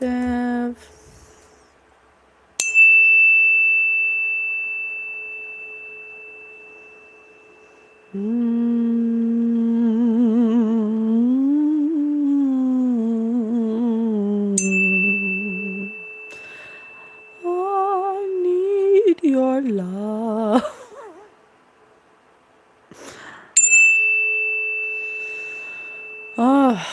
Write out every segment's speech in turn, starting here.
Collective. I need your love. Oh,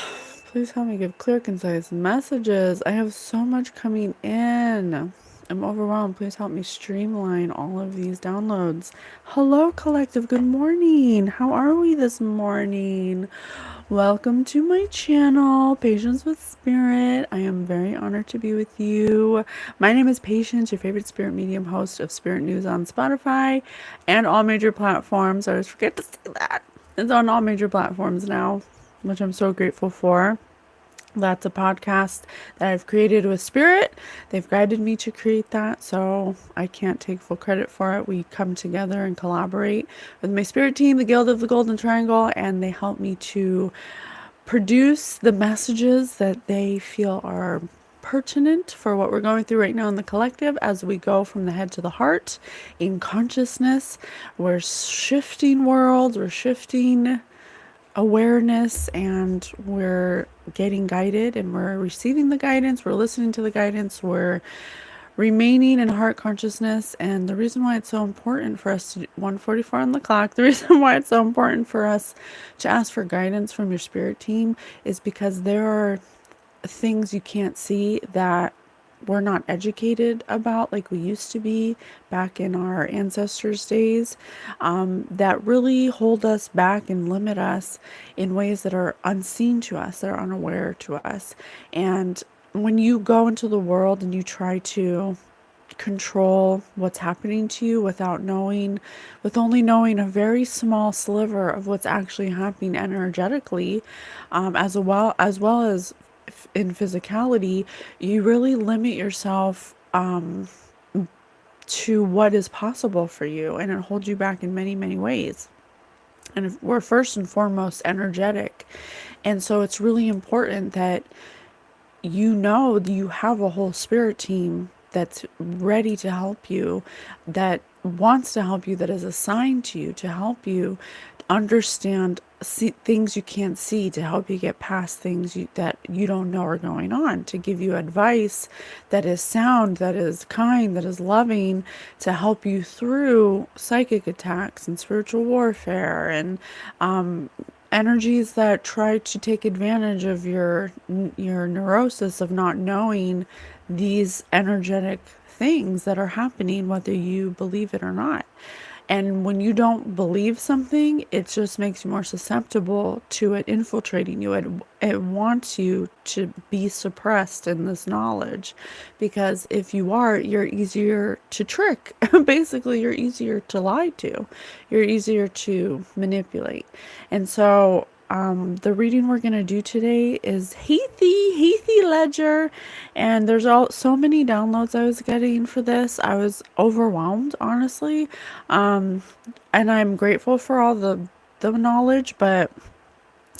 please help me give clear, concise messages. I have so much coming in. I'm overwhelmed. Please help me streamline all of these downloads. Hello, collective. Good morning. How are we this morning? Welcome to my channel, Patience with Spirit. I am very honored to be with you. My name is Patience, your favorite spirit medium host of Spirit News on Spotify and all major platforms. I always forget to say that. It's on all major platforms now, which I'm so grateful for. That's a podcast that I've created with Spirit. They've guided me to create that, so I can't take full credit for it. We come together and collaborate with my Spirit team, the Guild of the Golden Triangle, and they help me to produce the messages that they feel are pertinent for what we're going through right now in the collective as we go from the head to the heart in consciousness. We're shifting worlds, we're shifting awareness, and we're getting guided, and we're receiving the guidance, we're listening to the guidance, we're remaining in heart consciousness. And the reason why it's so important for us to 1:44 on the clock, the reason why it's so important for us to ask for guidance from your spirit team is because there are things you can't see that we're not educated about like we used to be back in our ancestors' days, that really hold us back and limit us in ways that are unseen to us, that are unaware to us. And when you go into the world and you try to control what's happening to you without knowing, with only knowing a very small sliver of what's actually happening energetically, as well as in physicality, you really limit yourself to what is possible for you, and it holds you back in many, many ways. And we're first and foremost energetic, and so it's really important that you have a whole spirit team that's ready to help you, that wants to help you, that is assigned to you to help you understand things you can't see, to help you get past things that you don't know are going on, to give you advice that is sound, that is kind, that is loving, to help you through psychic attacks and spiritual warfare and energies that try to take advantage of your neurosis of not knowing these energetic things that are happening, whether you believe it or not. And when you don't believe something, it just makes you more susceptible to it infiltrating you. It wants you to be suppressed in this knowledge, because if you are, you're easier to trick. Basically, you're easier to lie to. You're easier to manipulate. And so the reading we're going to do today is Heathy Ledger, and there's so many downloads I was getting for this. I was overwhelmed, honestly, and I'm grateful for all the knowledge, but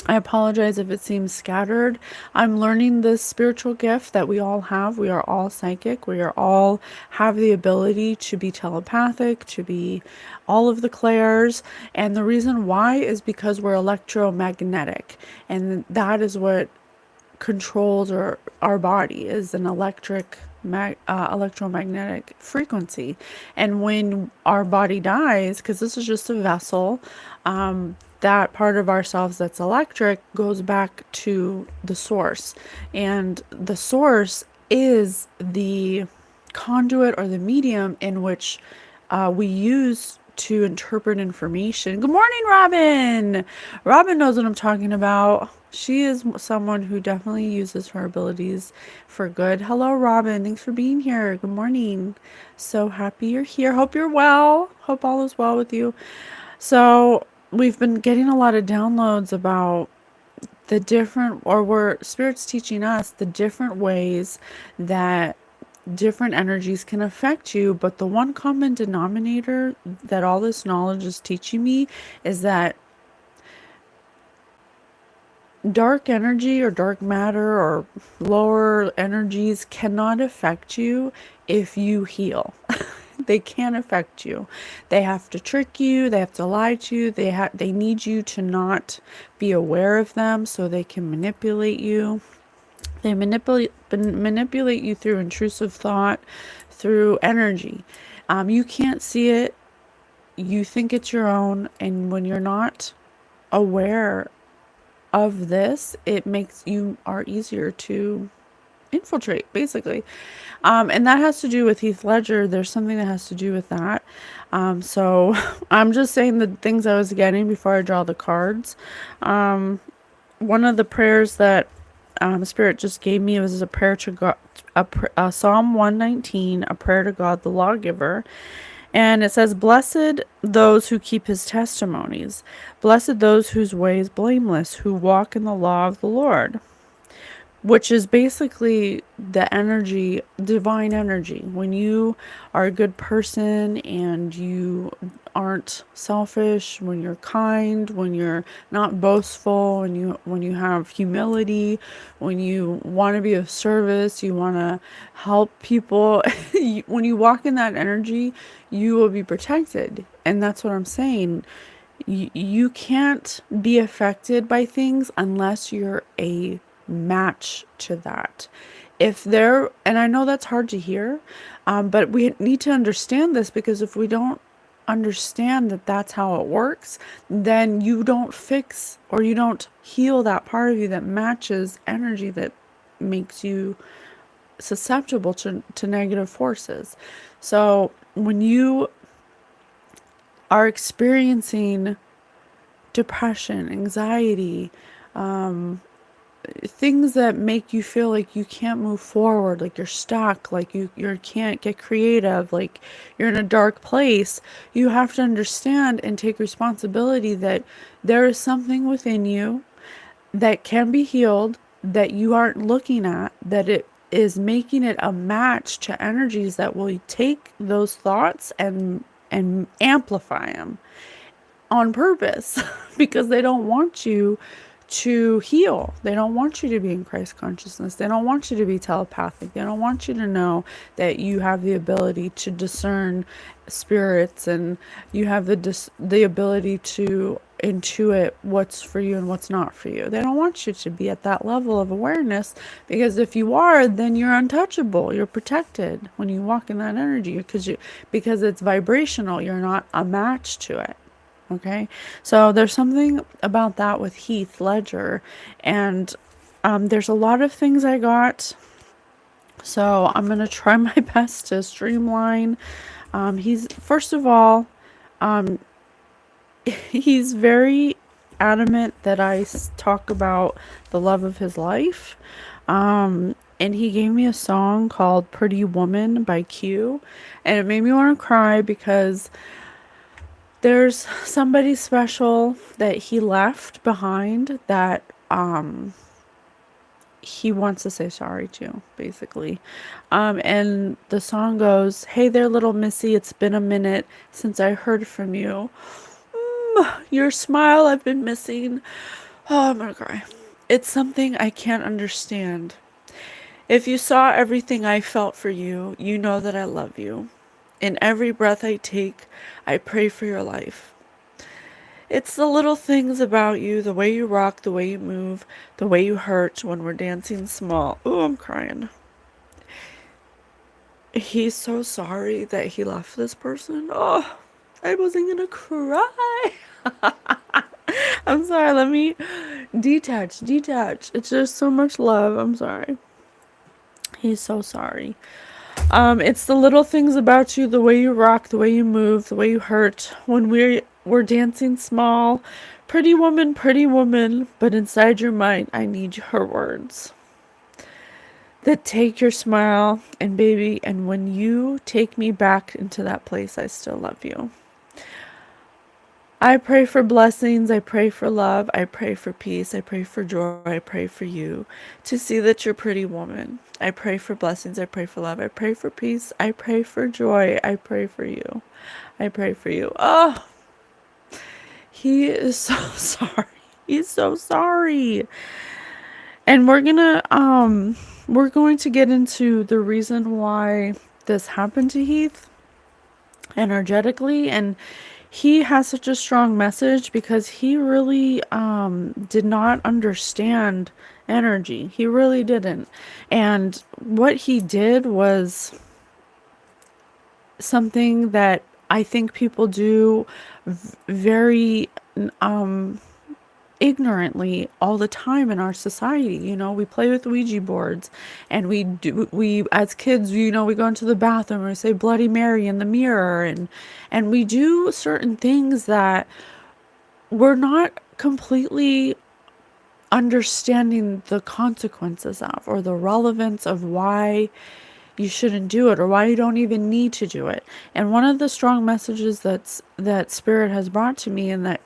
I apologize if it seems scattered. I'm learning this spiritual gift that we all have. We are all psychic. We are all have the ability to be telepathic, to be all of the clairs. And the reason why is because we're electromagnetic. And that is what controls our body, is an electromagnetic frequency. And when our body dies, because this is just a vessel, that part of ourselves that's electric goes back to the source. And the source is the conduit or the medium in which we use to interpret information. Good morning, Robin. Robin knows what I'm talking about. She is someone who definitely uses her abilities for good. Hello, Robin. Thanks for being here. Good morning. So happy you're here. Hope you're well. Hope all is well with you. So we've been getting a lot of downloads about the different, or where Spirit's teaching us the different ways that different energies can affect you. But the one common denominator that all this knowledge is teaching me is that dark energy or dark matter or lower energies cannot affect you if you heal. They can't affect you. They have to trick you, they have to lie to you, they need you to not be aware of them so they can manipulate you. They manipulate you through intrusive thought, through energy. You can't see it. You think it's your own, and when you're not aware of this, it makes you are easier to infiltrate, basically. And that has to do with Heath Ledger. There's something that has to do with that. So I'm just saying the things I was getting before I draw the cards. One of the prayers that Spirit just gave me was a prayer to God, a Psalm 119, a prayer to God, the lawgiver. And it says, "Blessed those who keep his testimonies. Blessed those whose way is blameless, who walk in the law of the Lord." Which is basically the energy, divine energy. When you are a good person and you aren't selfish, when you're kind, when you're not boastful, when you have humility, when you want to be of service, you want to help people, when you walk in that energy, you will be protected. And that's what I'm saying. You can't be affected by things unless you're a match to that. If they're, and I know that's hard to hear, but we need to understand this, because if we don't understand that that's how it works, then you don't fix or you don't heal that part of you that matches energy that makes you susceptible to negative forces. So when you are experiencing depression, anxiety, things that make you feel like you can't move forward, like you're stuck, like you can't get creative, like you're in a dark place, you have to understand and take responsibility that there is something within you that can be healed, that you aren't looking at, that it is making it a match to energies that will take those thoughts and amplify them on purpose because they don't want you to heal. They don't want you to be in Christ consciousness. They don't want you to be telepathic. They don't want you to know that you have the ability to discern spirits, and you have the ability to intuit what's for you and what's not for you. They don't want you to be at that level of awareness, because if you are, then you're untouchable. You're protected when you walk in that energy, because it's vibrational. You're not a match to it. Okay, so there's something about that with Heath Ledger, and there's a lot of things I got, so I'm gonna try my best to streamline. He's, first of all, he's very adamant that I talk about the love of his life, and he gave me a song called "Pretty Woman" by Q, and it made me want to cry because there's somebody special that he left behind that he wants to say sorry to, basically. And the song goes, "Hey there, little missy, it's been a minute since I heard from you. Your smile I've been missing." Oh, I'm gonna cry. "It's something I can't understand. If you saw everything I felt for you, you know that I love you. In every breath I take, I pray for your life. It's the little things about you, the way you rock, the way you move, the way you hurt when we're dancing small." Ooh, I'm crying. He's so sorry that he left this person. Oh, I wasn't gonna cry. I'm sorry, let me detach. It's just so much love. I'm sorry. He's so sorry. It's the little things about you, the way you rock, the way you move, the way you hurt when we're dancing small. Pretty woman, but inside your mind, I need her words that take your smile, and baby, and when you take me back into that place, I still love you. I pray for blessings, I pray for love, I pray for peace, I pray for joy, I pray for you to see that you're a pretty woman. I pray for blessings, I pray for love, I pray for peace, I pray for joy, I pray for you. I pray for you. Oh, he is so sorry. He's so sorry. And we're going to get into the reason why this happened to Heath energetically, and he has such a strong message because he really did not understand energy. He really didn't. And what he did was something that I think people do very ignorantly all the time in our society. You know, we play with Ouija boards, and we as kids, you know, we go into the bathroom and we say Bloody Mary in the mirror, and we do certain things that we're not completely understanding the consequences of, or the relevance of why you shouldn't do it, or why you don't even need to do it. And one of the strong messages that Spirit has brought to me, and that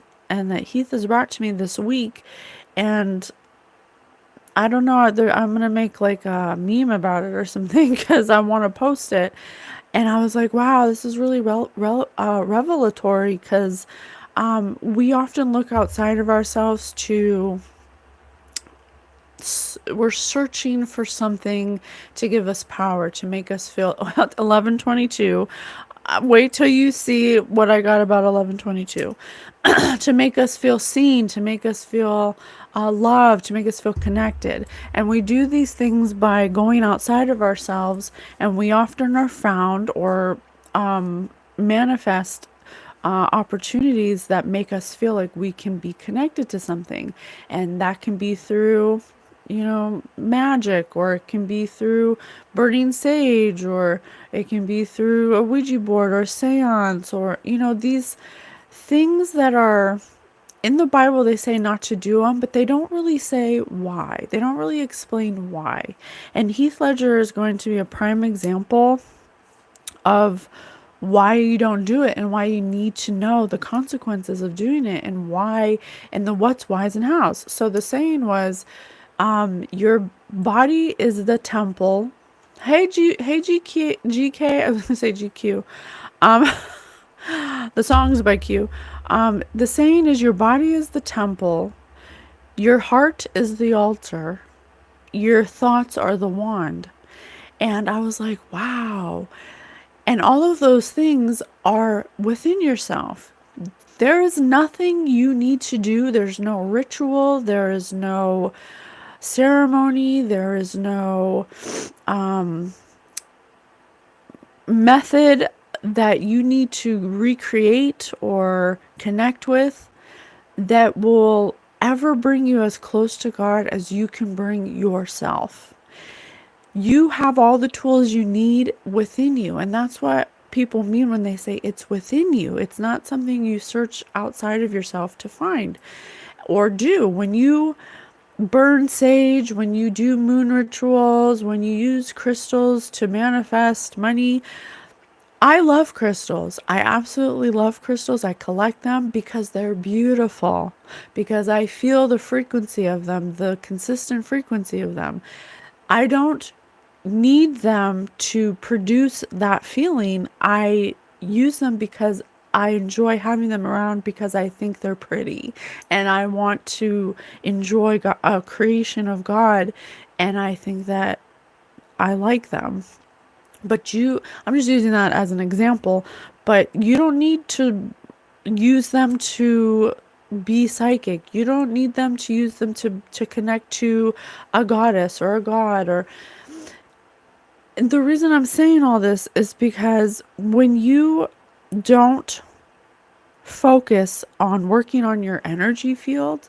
Heath has brought to me this week, and I don't know, I'm gonna make like a meme about it or something because I want to post it. And I was like, wow, this is really revelatory, because we often look outside of ourselves to we're searching for something to give us power, to make us feel 11:22. Wait till you see what I got about 11:22. To make us feel seen, to make us feel loved, to make us feel connected. And we do these things by going outside of ourselves, and we often are found or manifest opportunities that make us feel like we can be connected to something. And that can be through, you know, magic, or it can be through burning sage, or it can be through a Ouija board or seance, or, you know, these things that are in the Bible. They say not to do them, but they don't really say why. They don't really explain why. And Heath Ledger is going to be a prime example of why you don't do it, and why you need to know the consequences of doing it, and why, and the what's, why's, and how's. So the saying was, your body is the temple. Hey GK, I was gonna say GQ. Um, the song's by Q. The saying is, your body is the temple, your heart is the altar, your thoughts are the wand. And I was like, wow. And all of those things are within yourself. There is nothing you need to do. There's no ritual. There is no ceremony. There is no method that you need to recreate or connect with that will ever bring you as close to God as you can bring yourself. You have all the tools you need within you. And that's what people mean when they say it's within you. It's not something you search outside of yourself to find or do. When you burn sage, when you do moon rituals, when you use crystals to manifest money. I love crystals. I absolutely love crystals. I collect them because they're beautiful, because I feel the frequency of them, the consistent frequency of them. I don't need them to produce that feeling. I use them because I enjoy having them around, because I think they're pretty and I want to enjoy a creation of God, and I think that I like them. But I'm just using that as an example, but you don't need to use them to be psychic. You don't need them to use them to connect to a goddess or a god. Or the reason I'm saying all this is because when you don't focus on working on your energy field,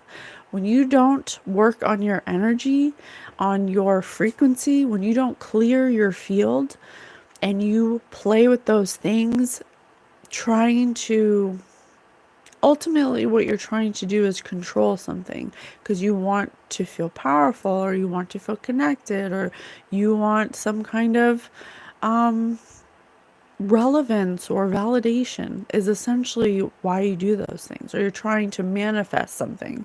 when you don't work on your energy, on your frequency, when you don't clear your field and you play with those things, trying to, ultimately what you're trying to do is control something, because you want to feel powerful, or you want to feel connected, or you want some kind of relevance or validation, is essentially why you do those things, or you're trying to manifest something.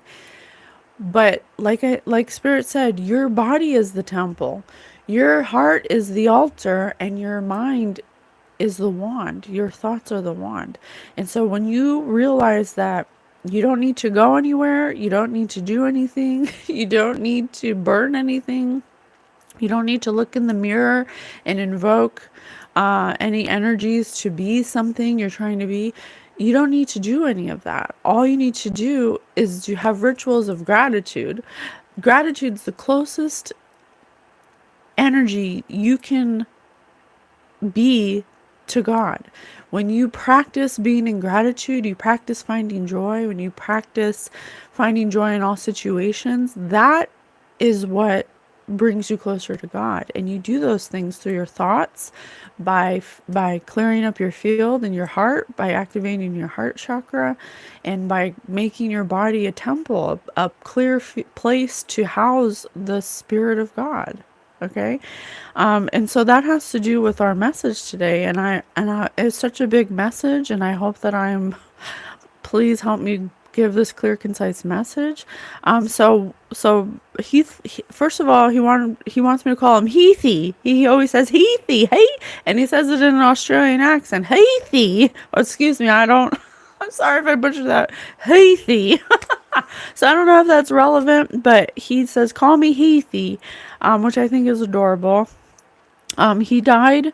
But like Spirit said, your body is the temple, your heart is the altar, and your mind is the wand. Your thoughts are the wand. And so when you realize that You don't need to go anywhere. You don't need to do anything. You don't need to burn anything. You don't need to look in the mirror and invoke any energies to be something you're trying to be. You don't need to do any of that. All you need to do is to have rituals of gratitude. Gratitude's the closest energy you can be to God. When you practice being in gratitude, you practice finding joy. When you practice finding joy in all situations, that is what brings you closer to God. And you do those things through your thoughts, by clearing up your field in your heart, by activating your heart chakra, and by making your body a temple, a clear place to house the Spirit of God. Okay. And so that has to do with our message today. And it's such a big message, and I hope that please help me give this clear, concise message. So first of all, he wants me to call him Heathy. He always says Heathy, hey, and he says it in an Australian accent, Heathy. Oh, excuse me, I'm sorry if I butchered that. Heathy. So I don't know if that's relevant, but he says, call me Heathy, which I think is adorable. He died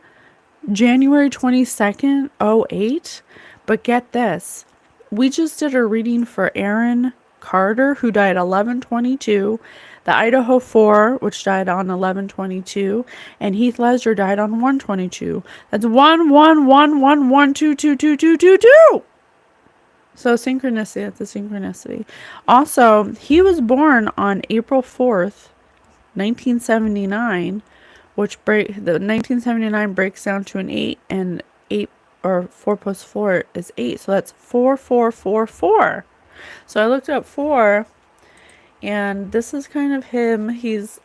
January 22nd, 08. But get this. We just did a reading for Aaron Carter, who died 11/22, the Idaho 4, which died on 11/22, and Heath Ledger died on 1/22. That's 1 1 1 1 1 2 2 2 2 2 2. So synchronicity, that's a synchronicity. Also, he was born on April 4th, 1979, which the 1979 breaks down to an 8, and 8 or 4 plus 4 is 8. So that's 4444. So I looked up 4, and this is kind of him. He's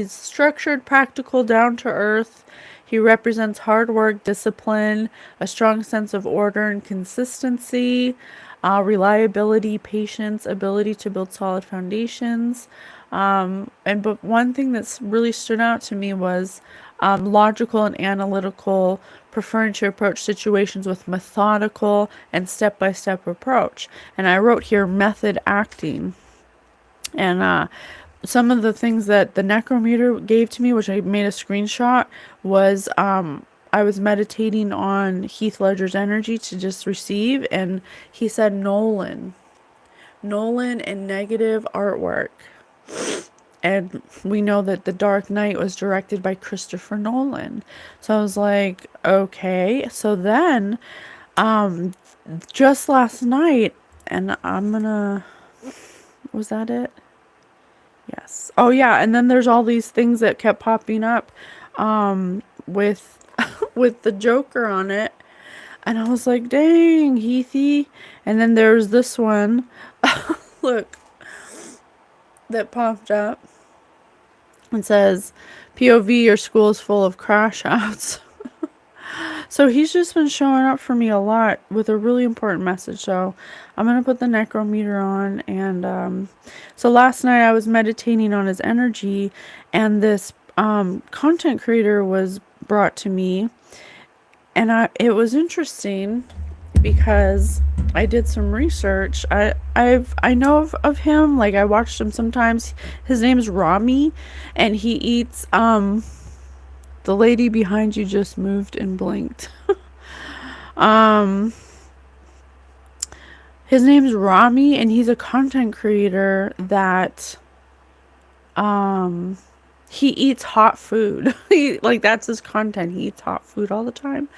structured, practical, down to earth. He represents hard work, discipline, a strong sense of order and consistency, reliability, patience, ability to build solid foundations. But one thing that's really stood out to me was logical and analytical, preferring to approach situations with methodical and step-by-step approach. And I wrote here method acting. And some of the things that the necrometer gave to me, which I made a screenshot, was I was meditating on Heath Ledger's energy to just receive, and he said Nolan and negative artwork. And we know that The Dark Knight was directed by Christopher Nolan. So I was like, okay. So then, just last night, and was that it? Yes. Oh yeah, and then there's all these things that kept popping up with with the Joker on it. And I was like, dang, Heathy. And then there's this one. Look, that popped up. It says, POV, your school is full of crash outs. So he's just been showing up for me a lot with a really important message. So I'm going to put the necrometer on. And so last night I was meditating on his energy, and this content creator was brought to me. And it was interesting because I did some research. I know of him. Like, I watched him sometimes. His name's Rami, and he eats the lady behind you just moved and blinked. His name's Rami, and he's a content creator that he eats hot food. Like, that's his content. He eats hot food all the time.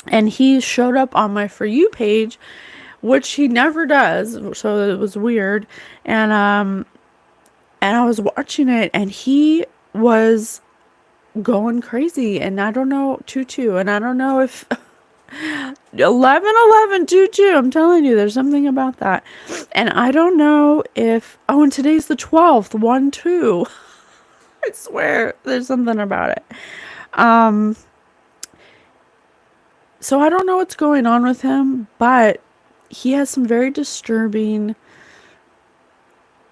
And he showed up on my For You page, which he never does, so it was weird. And I was watching it, and he was going crazy. And I don't know, Tutu, and I don't know if 11/11/22. I'm telling you, there's something about that. And I don't know if, and today's the 12th, 1/2. I swear, there's something about it. So I don't know what's going on with him, but he has some very disturbing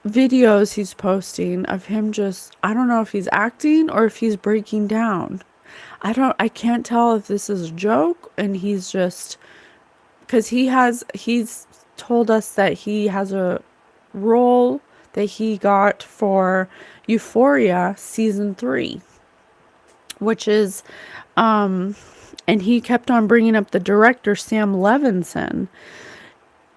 videos he's posting of him just, I don't know if he's acting or if he's breaking down. I can't tell if this is a joke and he's just, because he's told us that he has a role that he got for Euphoria season 3, which is, and he kept on bringing up the director Sam Levinson,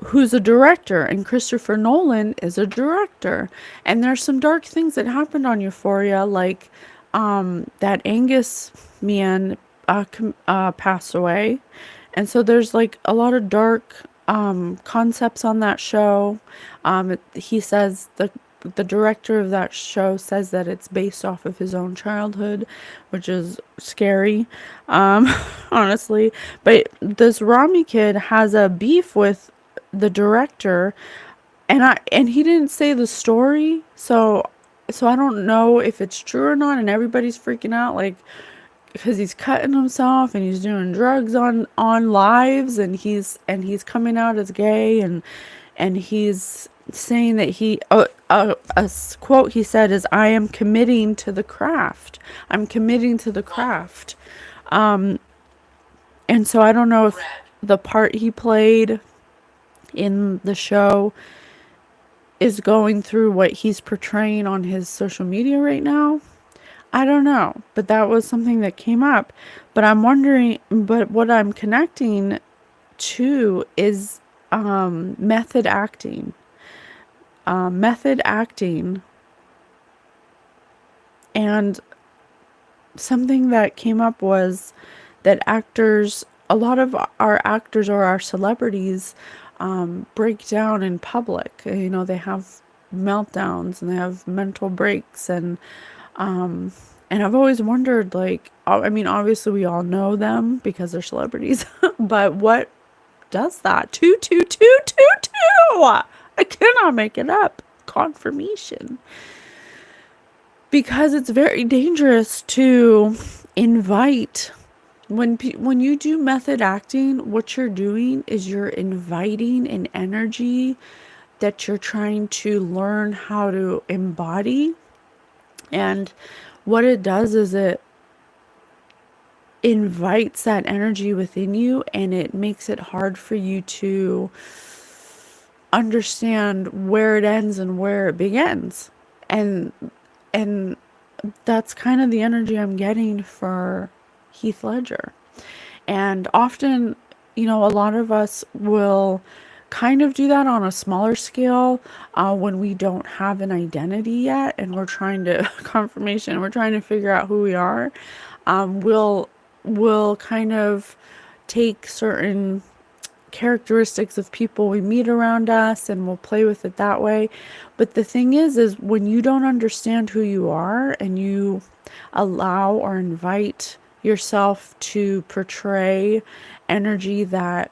who's a director, and Christopher Nolan is a director. And there's some dark things that happened on Euphoria, like that Angus man passed away. And so there's like a lot of dark concepts on that show. He says the director of that show says that it's based off of his own childhood, which is scary, honestly. But this Rami kid has a beef with the director, and he didn't say the story, so I don't know if it's true or not, and everybody's freaking out, like, because he's cutting himself and he's doing drugs on lives, and he's coming out as gay, and he's saying that quote he said is, "I am committing to the craft. I'm committing to the craft." And so I don't know if the part he played in the show is going through what he's portraying on his social media right now. I don't know, but that was something that came up. But I'm wondering, but what I'm connecting to is method acting. Method acting. And something that came up was that a lot of our actors or our celebrities break down in public. You know, they have meltdowns and they have mental breaks, and I've always wondered, like, I mean, obviously we all know them because they're celebrities, but what does that? Two, two, two, two, two. I cannot make it up. Confirmation. Because it's very dangerous to invite. When you do method acting, what you're doing is you're inviting an energy that you're trying to learn how to embody. And what it does is it invites that energy within you, and it makes it hard for you to understand where it ends and where it begins. And that's kind of the energy I'm getting for Heath Ledger. And often, you know, a lot of us will kind of do that on a smaller scale when we don't have an identity yet, and we're trying to confirmation, we're trying to figure out who we are. We'll kind of take certain characteristics of people we meet around us, and we'll play with it that way. But the thing is when you don't understand who you are, and you allow or invite yourself to portray energy that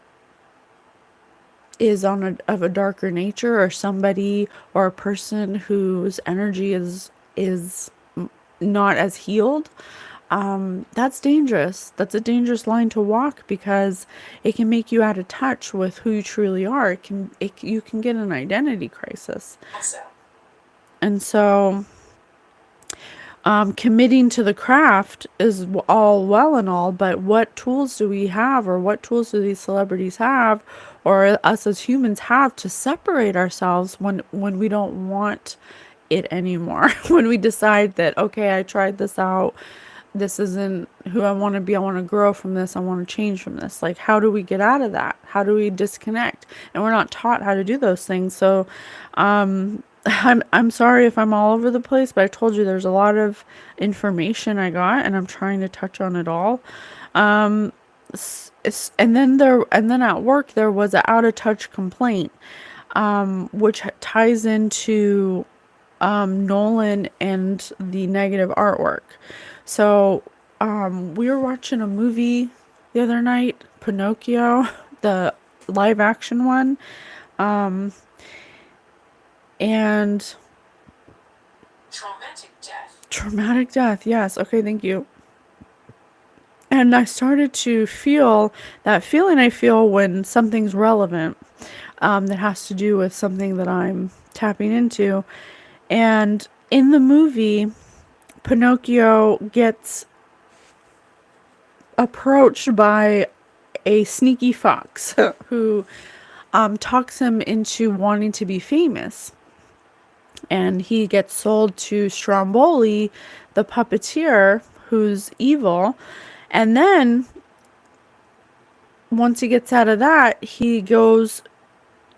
is of a darker nature, or somebody or a person whose energy is not as healed, that's dangerous. That's a dangerous line to walk, because it can make you out of touch with who you truly are. You can get an identity crisis. And so committing to the craft is all well and all, but what tools do we have, or what tools do these celebrities have, or us as humans have, to separate ourselves when we don't want it anymore? When we decide that, okay, I tried this out, this isn't who I want to be, I want to grow from this, I want to change from this. Like, how do we get out of that? How do we disconnect? And we're not taught how to do those things. So I'm sorry if I'm all over the place, but I told you there's a lot of information I got, and I'm trying to touch on it all. And then at work there was an out of touch complaint, which ties into Nolan and the negative artwork. So we were watching a movie the other night, Pinocchio, the live action one. And traumatic death, yes. Okay, thank you. And I started to feel that feeling I feel when something's relevant, that has to do with something that I'm tapping into. And in the movie, Pinocchio gets approached by a sneaky fox who talks him into wanting to be famous. And he gets sold to Stromboli, the puppeteer, who's evil. And then once he gets out of that, he goes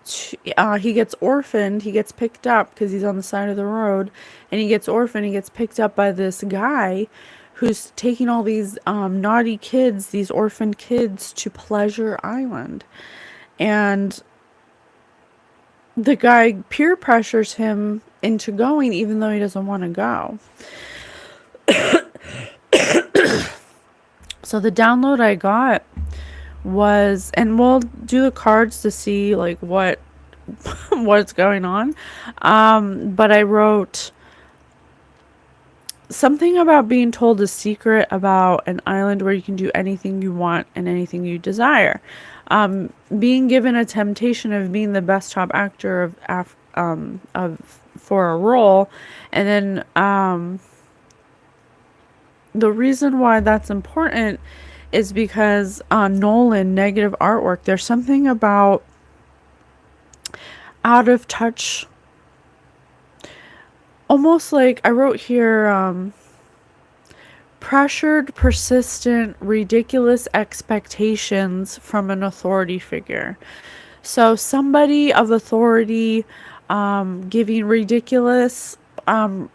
he gets orphaned. He gets picked up because he's on the side of the road, and he gets orphaned. He gets picked up by this guy who's taking all these naughty kids, these orphaned kids, to Pleasure Island. And the guy peer pressures him into going even though he doesn't want to go. So the download I got was, and we'll do the cards to see like what's going on. But I wrote something about being told a secret about an island where you can do anything you want and anything you desire. Being given a temptation of being the best top actor of for a role, and then the reason why that's important is because Nolan, negative artwork, there's something about out of touch, almost like I wrote here, pressured, persistent, ridiculous expectations from an authority figure. So somebody of authority giving ridiculous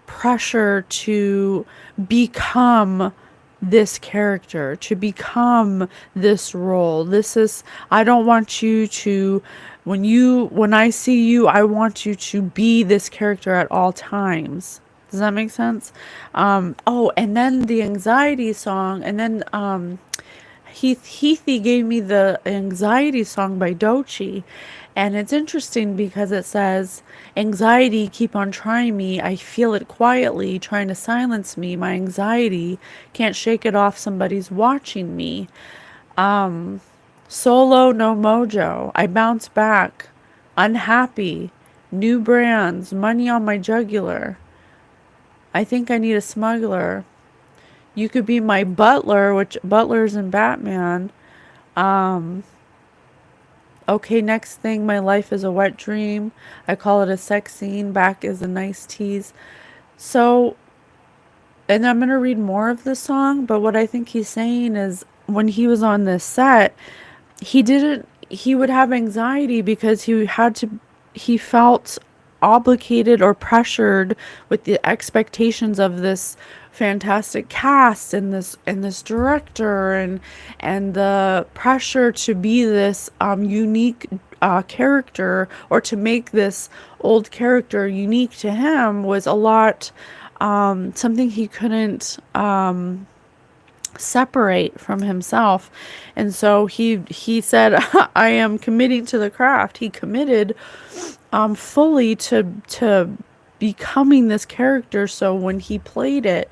pressure to become this character, to become this role. This is, I don't want you to, when I see you, I want you to be this character at all times. Does that make sense? Oh, and then the anxiety song, and then Heathy gave me the anxiety song by Doechii. And it's interesting because it says, anxiety, keep on trying me. I feel it quietly, trying to silence me. My anxiety, can't shake it off. Somebody's watching me. Solo, no mojo. I bounce back. Unhappy. New brands. Money on my jugular. I think I need a smuggler. You could be my butler, which Butler's in Batman. Okay, next thing, my life is a wet dream. I call it a sex scene. Back is a nice tease. So, and I'm going to read more of the song, but what I think he's saying is when he was on this set, he would have anxiety because he felt obligated or pressured with the expectations of this fantastic cast and this director and the pressure to be this unique character, or to make this old character unique to him, was a lot something he couldn't separate from himself. And so he said, I am committing to the craft. He committed fully to becoming this character, so when he played it,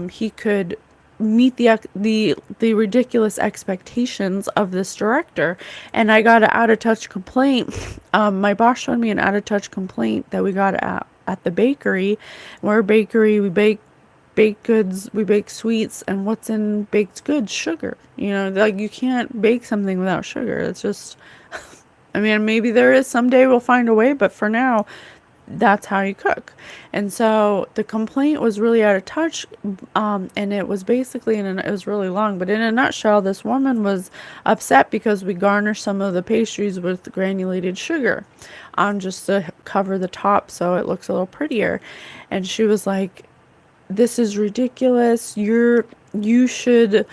he could meet the ridiculous expectations of this director. And I got an out of touch complaint. My boss showed me an out of touch complaint that we got at the bakery. We're a bakery, we bake baked goods, we bake sweets, and what's in baked goods? Sugar. You know, like, you can't bake something without sugar. It's just, I mean, maybe there is, someday we'll find a way, but for now, that's how you cook. And so the complaint was really out of touch, and it was basically, it was really long, but in a nutshell, this woman was upset because we garnished some of the pastries with granulated sugar, just to cover the top so it looks a little prettier. And she was like, this is ridiculous. You shouldn't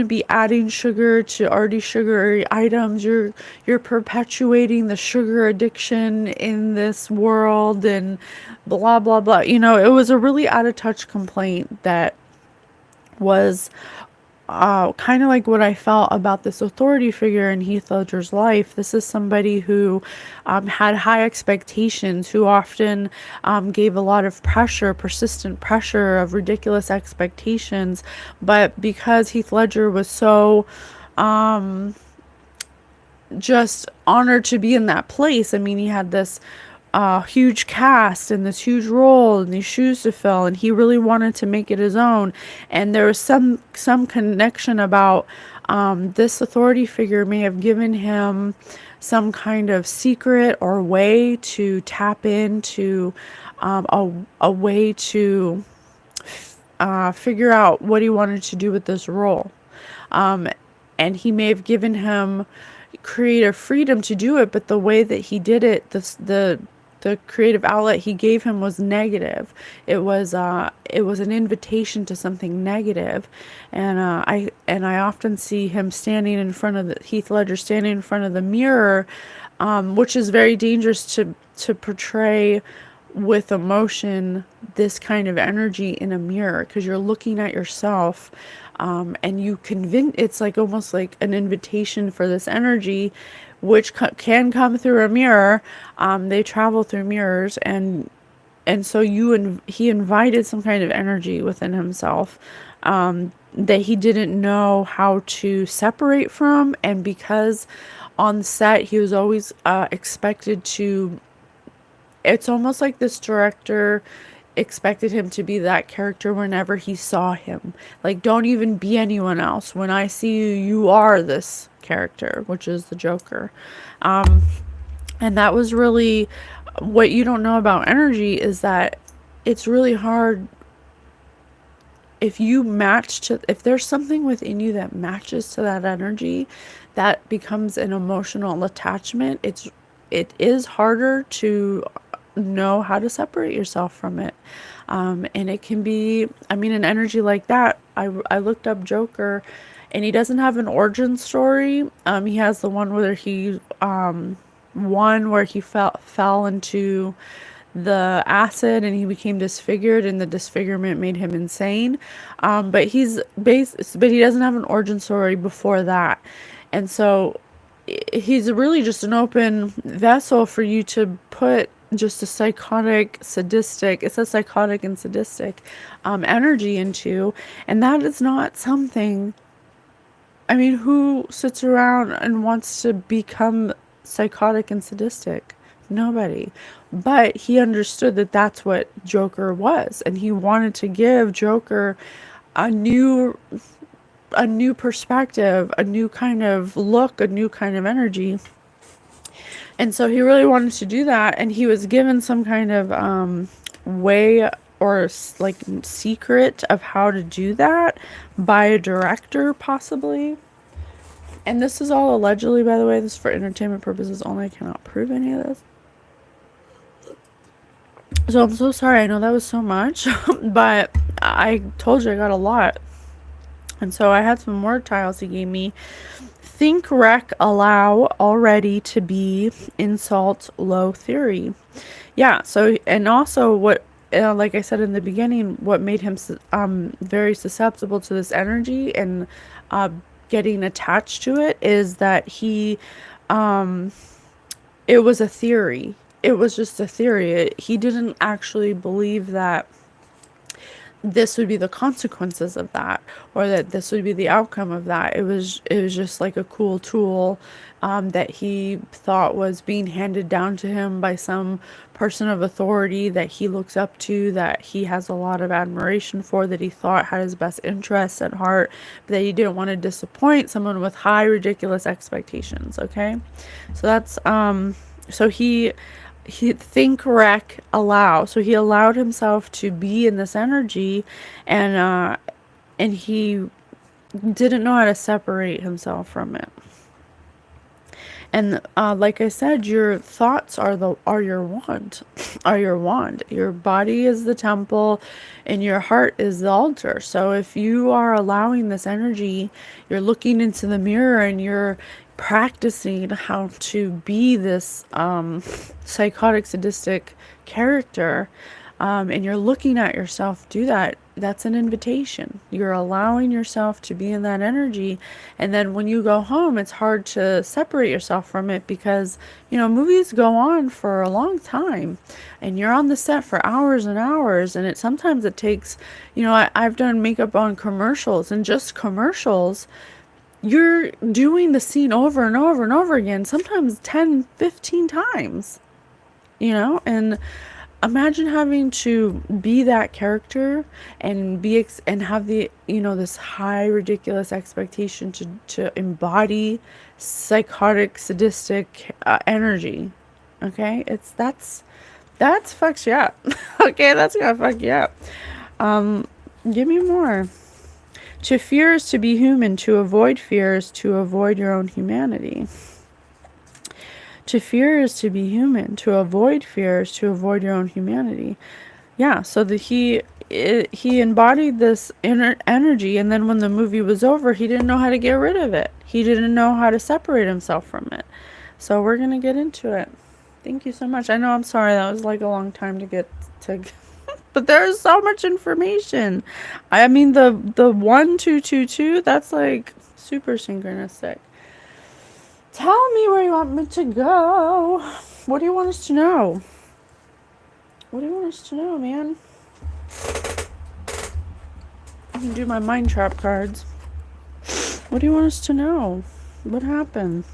be adding sugar to already sugary items. You're perpetuating the sugar addiction in this world, and blah blah blah. You know, it was a really out of touch complaint that was kind of like what I felt about this authority figure in Heath Ledger's life. This is somebody who had high expectations, who often gave a lot of pressure, persistent pressure of ridiculous expectations. But because Heath Ledger was so just honored to be in that place, I mean, he had this huge cast and this huge role and these shoes to fill, and he really wanted to make it his own. And there was some connection about this authority figure may have given him some kind of secret or way to tap into a way to figure out what he wanted to do with this role. And he may have given him creative freedom to do it, but the way that he did it, the creative outlet he gave him was negative. It was an invitation to something negative. And I often see him standing in front of Heath Ledger standing in front of the mirror, which is very dangerous to portray with emotion, this kind of energy in a mirror, because you're looking at yourself, and you it's like almost like an invitation for this energy, which can come through a mirror. They travel through mirrors, and so he invited some kind of energy within himself, that he didn't know how to separate from. And because on set he was always expected to, it's almost like this director expected him to be that character whenever he saw him. Like, don't even be anyone else. When I see you, you are this character, which is the Joker. And that was really what you don't know about energy, is that it's really hard if there's something within you that matches to that energy, that becomes an emotional attachment. It is harder to know how to separate yourself from it. And it can be, an energy like that. I looked up Joker, and he doesn't have an origin story. He has the one where he fell into the acid and he became disfigured, and the disfigurement made him insane. But he doesn't have an origin story before that. And so he's really just an open vessel for you to put just a psychotic and sadistic energy into. And that is not something, who sits around and wants to become psychotic and sadistic? Nobody. But he understood that that's what Joker was, and he wanted to give Joker a new perspective, a new kind of look, a new kind of energy. And so he really wanted to do that, and he was given some kind of way or like secret of how to do that by a director, possibly. And this is all allegedly, by the way. This is for entertainment purposes only. I cannot prove any of this. So I'm so sorry. I know that was so much, but I told you I got a lot. And so I had some more tiles he gave me. Think, rec, allow, already, to be, insult, low, theory. Yeah, so, and also what, like I said in the beginning, what made him very susceptible to this energy and getting attached to it is that it was a theory. It was just a theory. He didn't actually believe that this would be the consequences of that, or that this would be the outcome of that. It was just like a cool tool that he thought was being handed down to him by some person of authority that he looks up to, that he has a lot of admiration for, that he thought had his best interests at heart, but that he didn't want to disappoint someone with high, ridiculous expectations. Okay, so that's so he think, rec, allow. So he allowed himself to be in this energy, and he didn't know how to separate himself from it. And like I said, your thoughts are your wand. Your body is the temple, and your heart is the altar. So if you are allowing this energy, you're looking into the mirror and you're practicing how to be this psychotic, sadistic character, and you're looking at yourself do that, that's an invitation. You're allowing yourself to be in that energy. And then when you go home, it's hard to separate yourself from it, because movies go on for a long time, and you're on the set for hours and hours, and sometimes it takes, I've done makeup on commercials, and just commercials, you're doing the scene over and over and over again, sometimes 10, 15 times. And imagine having to be that character and and have the this high ridiculous expectation to embody psychotic sadistic energy. Okay, that's fucks you up. Okay, that's gonna fuck you up. Give me more. To fear is to be human. To avoid fear is to avoid your own humanity. To fear is to be human. To avoid fear is to avoid your own humanity. Yeah, so he embodied this inner energy, and then when the movie was over, he didn't know how to get rid of it. He didn't know how to separate himself from it. So we're gonna get into it. Thank you so much. I know I'm sorry that was like a long time to get to, but there's so much information. I mean the 1222, that's like super synchronistic. Tell me where you want me to go. What do you want us to know? What do you want us to know, man? I can do my mind trap cards. What do you want us to know? What happened?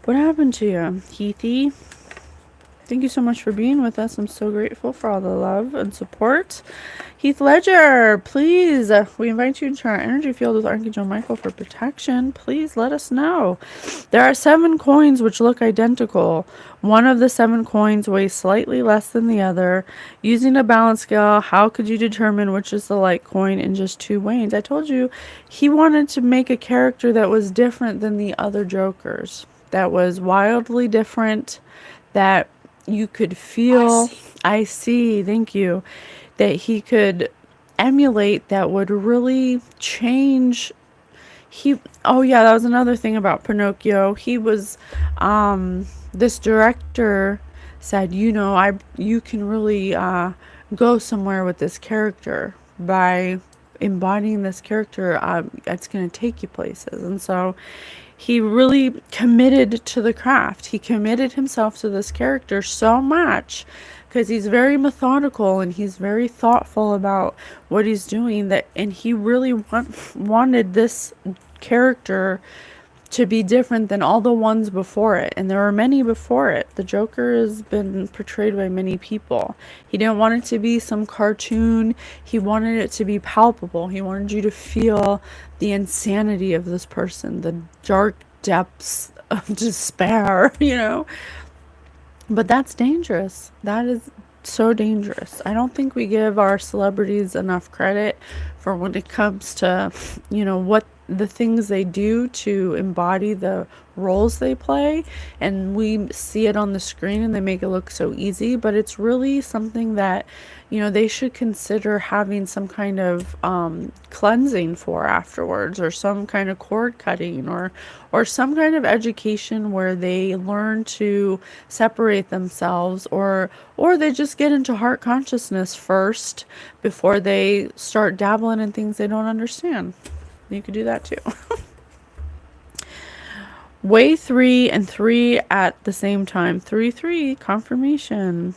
What happened to you, Heathy? Thank you so much for being with us. I'm so grateful for all the love and support. Heath Ledger, please, we invite you into our energy field with Archangel Michael for protection. Please let us know. There are 7 coins which look identical. One of the 7 coins weighs slightly less than the other. Using a balance scale, how could you determine which is the light coin in just 2 weighings? I told you he wanted to make a character that was different than the other Jokers. That was wildly different, that you could feel. I see, thank you. That he could emulate, that would really change. Oh yeah, that was another thing about Pinocchio. He was this director said, you can really go somewhere with this character by embodying this character. It's going to take you places. And so he really committed to the craft. He committed himself to this character so much because he's very methodical and he's very thoughtful about what he's doing, and he really wanted this character to be different than all the ones before it. And there were many before it. The Joker has been portrayed by many people. He didn't want it to be some cartoon. He wanted it to be palpable. He wanted you to feel the insanity of this person, the dark depths of despair. But that's dangerous. That is so dangerous. I don't think we give our celebrities enough credit for when it comes to, what the things they do to embody the roles they play. And we see it on the screen and they make it look so easy, but it's really something that they should consider having some kind of cleansing for afterwards, or some kind of cord cutting, or some kind of education where they learn to separate themselves, or they just get into heart consciousness first before they start dabbling in things they don't understand. You could do that too. Weigh 3 and 3 at the same time. 3, confirmation.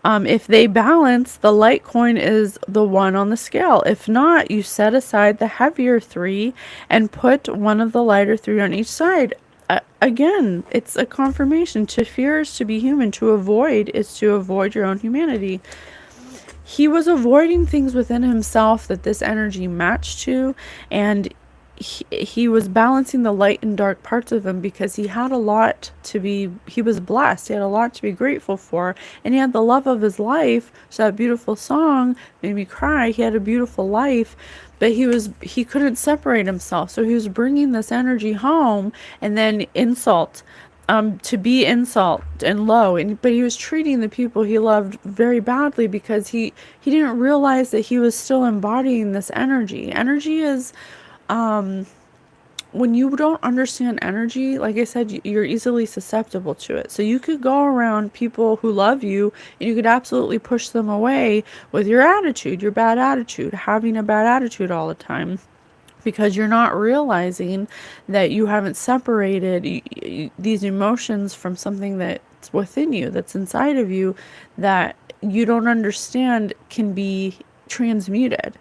If they balance, the light coin is the 1 on the scale. If not, you set aside the heavier 3 and put one of the lighter 3 on each side. Again, it's a confirmation. To fear is to be human. To avoid is to avoid your own humanity. He was avoiding things within himself that this energy matched to, and he was balancing the light and dark parts of him because he had a lot he was blessed. He had a lot to be grateful for, and he had the love of his life. So that beautiful song made me cry. He had a beautiful life, but he couldn't separate himself. So he was bringing this energy home, and then insult. To be insult and low, but he was treating the people he loved very badly because he didn't realize that he was still embodying this energy. Energy is, when you don't understand energy, like I said, you're easily susceptible to it. So you could go around people who love you and you could absolutely push them away with your attitude, your bad attitude, having a bad attitude all the time, because you're not realizing that you haven't separated these emotions from something that's within you, that's inside of you, that you don't understand can be transmuted.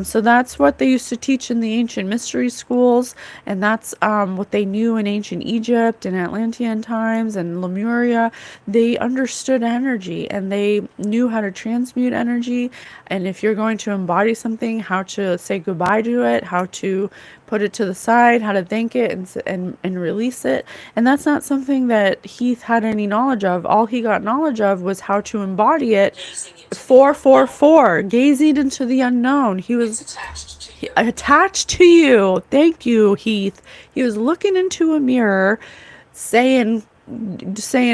So that's what they used to teach in the ancient mystery schools, and that's what they knew in ancient Egypt and Atlantean times and Lemuria. They understood energy and they knew how to transmute energy. And if you're going to embody something, how to say goodbye to it, how to put it to the side, how to thank it and release it. And that's not something that Heath had any knowledge of. All he got knowledge of was how to embody it. 444, gazing into the unknown. He was attached to you. Thank you, Heath. He was looking into a mirror, saying,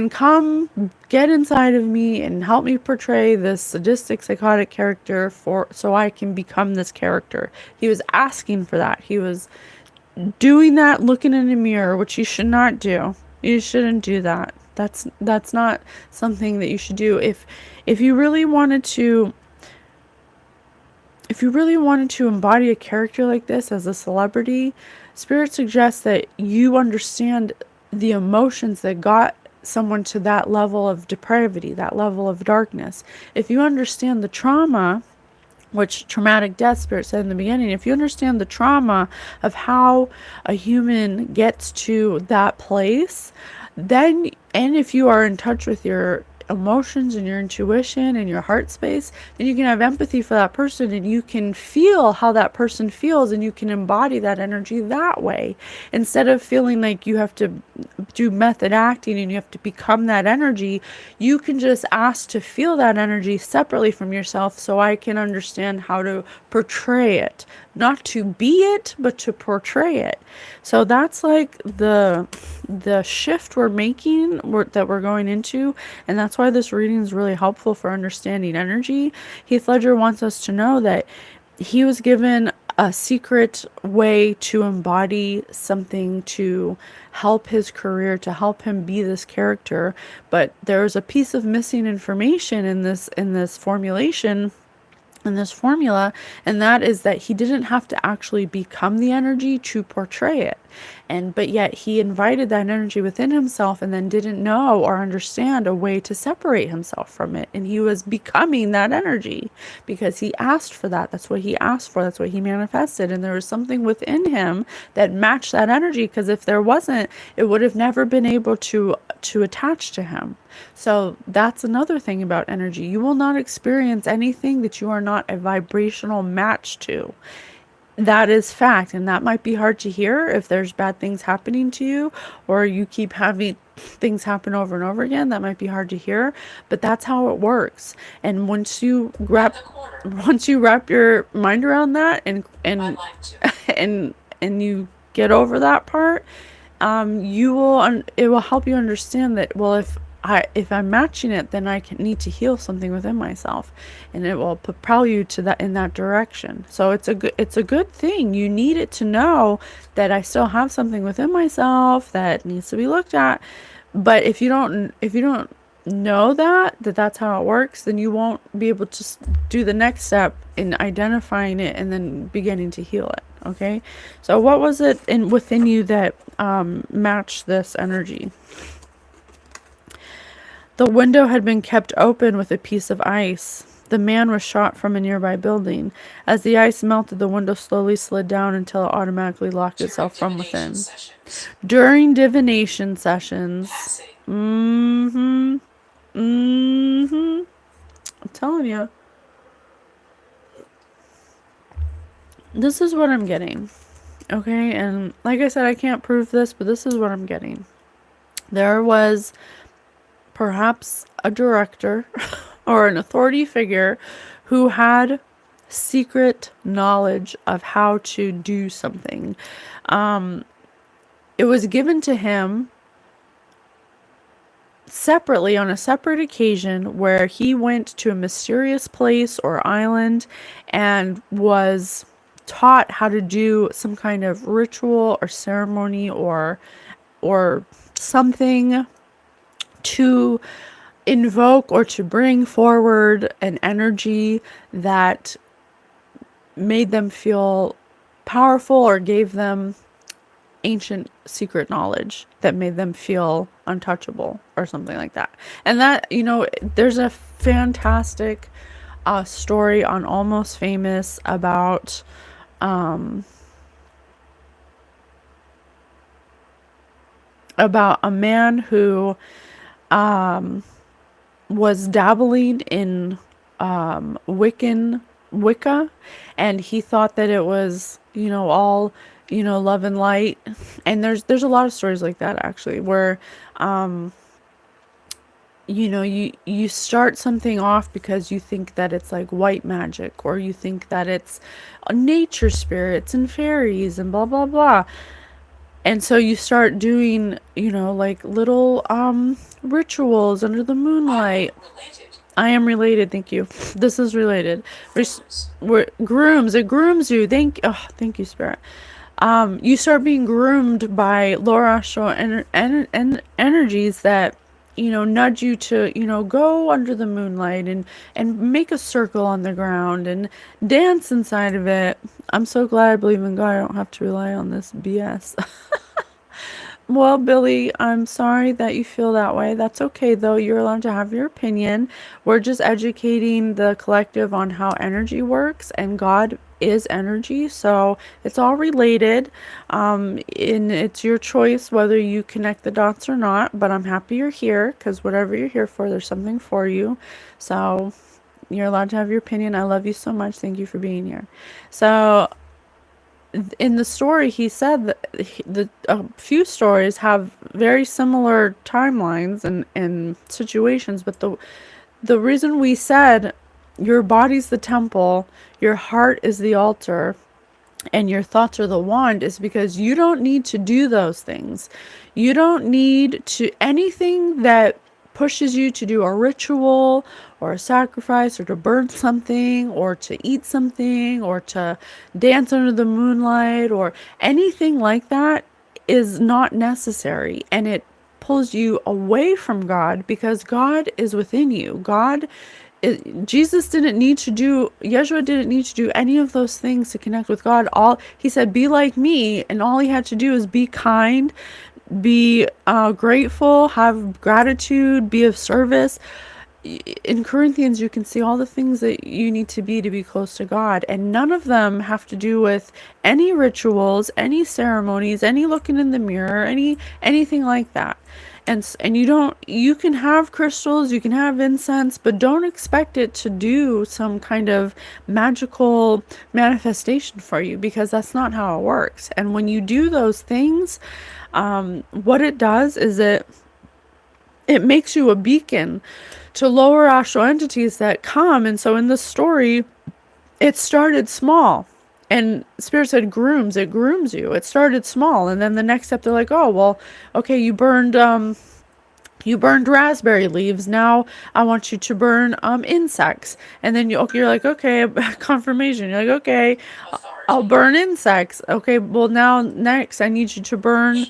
come get inside of me and help me portray this sadistic, psychotic character so I can become this character. He was asking for that. He was doing that, looking in a mirror, which you should not do. You shouldn't do that. That's not something that you should do. If you really wanted to embody a character like this as a celebrity, Spirit suggests that you understand the emotions that got someone to that level of depravity, that level of darkness. If you understand the trauma, which traumatic death Spirit said in the beginning, if you understand the trauma of how a human gets to that place, then, and if you are in touch with your emotions and your intuition and your heart space, then you can have empathy for that person and you can feel how that person feels and you can embody that energy that way, instead of feeling like you have to do method acting and you have to become that energy. You can just ask to feel that energy separately from yourself, so I can understand how to portray it, not to be it, but to portray it. So that's like the shift we're making, that we're going into, and that's why this reading is really helpful for understanding energy. Heath Ledger wants us to know that he was given a secret way to embody something to help his career, to help him be this character, but there's a piece of missing information in this formulation, in this formula, and that is that he didn't have to actually become the energy to portray it. But yet he invited that energy within himself and then didn't know or understand a way to separate himself from it. And he was becoming that energy because he asked for that. That's what he asked for. That's what he manifested. And there was something within him that matched that energy, because if there wasn't, it would have never been able to attach to him. So that's another thing about energy. You will not experience anything that you are not a vibrational match to. That is fact, and that might be hard to hear if there's bad things happening to you, or you keep having things happen over and over again. That might be hard to hear, but that's how it works. And once you wrap your mind around that and and you get over that part, it will help you understand that, well, if I'm matching it, then I need to heal something within myself, and it will propel you to that, in that direction. So it's a good thing. You need it to know that I still have something within myself that needs to be looked at. But if you don't know that's how it works, then you won't be able to do the next step in identifying it and then beginning to heal it. Okay, so what was it within you that matched this energy? The window had been kept open with a piece of ice. The man was shot from a nearby building. As the ice melted, the window slowly slid down until it automatically locked itself from within. During divination sessions. I'm telling you. This is what I'm getting. Okay, and like I said, I can't prove this, but this is what I'm getting. There was perhaps a director or an authority figure who had secret knowledge of how to do something. It was given to him separately on a separate occasion, where he went to a mysterious place or island and was taught how to do some kind of ritual or ceremony or something to invoke or to bring forward an energy that made them feel powerful, or gave them ancient secret knowledge that made them feel untouchable or something like that. And that, there's a fantastic a story on Almost Famous about a man who was dabbling in Wicca, and he thought that it was, all, love and light. And there's a lot of stories like that, actually, where you start something off because you think that it's like white magic, or you think that it's nature spirits and fairies and blah blah blah. And so you start doing, like little rituals under the moonlight. I am related, thank you. This is related. We're grooms. It grooms you. Thank you, Spirit. You start being groomed by lower astral energies that, nudge you to, go under the moonlight and make a circle on the ground and dance inside of it. I'm so glad I believe in God. I don't have to rely on this BS. Well, Billy, I'm sorry that you feel that way. That's okay, though. You're allowed to have your opinion. We're just educating the collective on how energy works, and God is energy, so it's all related. And it's your choice whether you connect the dots or not, but I'm happy you're here, because whatever you're here for, there's something for you. So you're allowed to have your opinion. I love you so much. Thank you for being here. So in the story, he said that a few stories have very similar timelines and situations, but the reason we said your body's the temple, your heart is the altar, and your thoughts are the wand is because you don't need to do those things. You don't need to anything that pushes you to do a ritual or a sacrifice or to burn something or to eat something or to dance under the moonlight or anything like that is not necessary, and it pulls you away from God because God is within you. Jesus didn't need to do, Yeshua didn't need to do any of those things to connect with God. He said, be like me, and all he had to do is be kind, be grateful, have gratitude, be of service. In Corinthians, you can see all the things that you need to be close to God, and none of them have to do with any rituals, any ceremonies, any looking in the mirror, anything like that. And you can have crystals, you can have incense, but don't expect it to do some kind of magical manifestation for you, because that's not how it works. And when you do those things, what it does is it makes you a beacon to lower astral entities that come. And so in this story, it started small. And Spirit said it grooms you. It started small. And then the next step, they're like, oh, well, okay, you burned raspberry leaves. Now I want you to burn insects. And then you're like, okay, confirmation. You're like, okay, I'll burn insects. Okay, well now next I need you to burn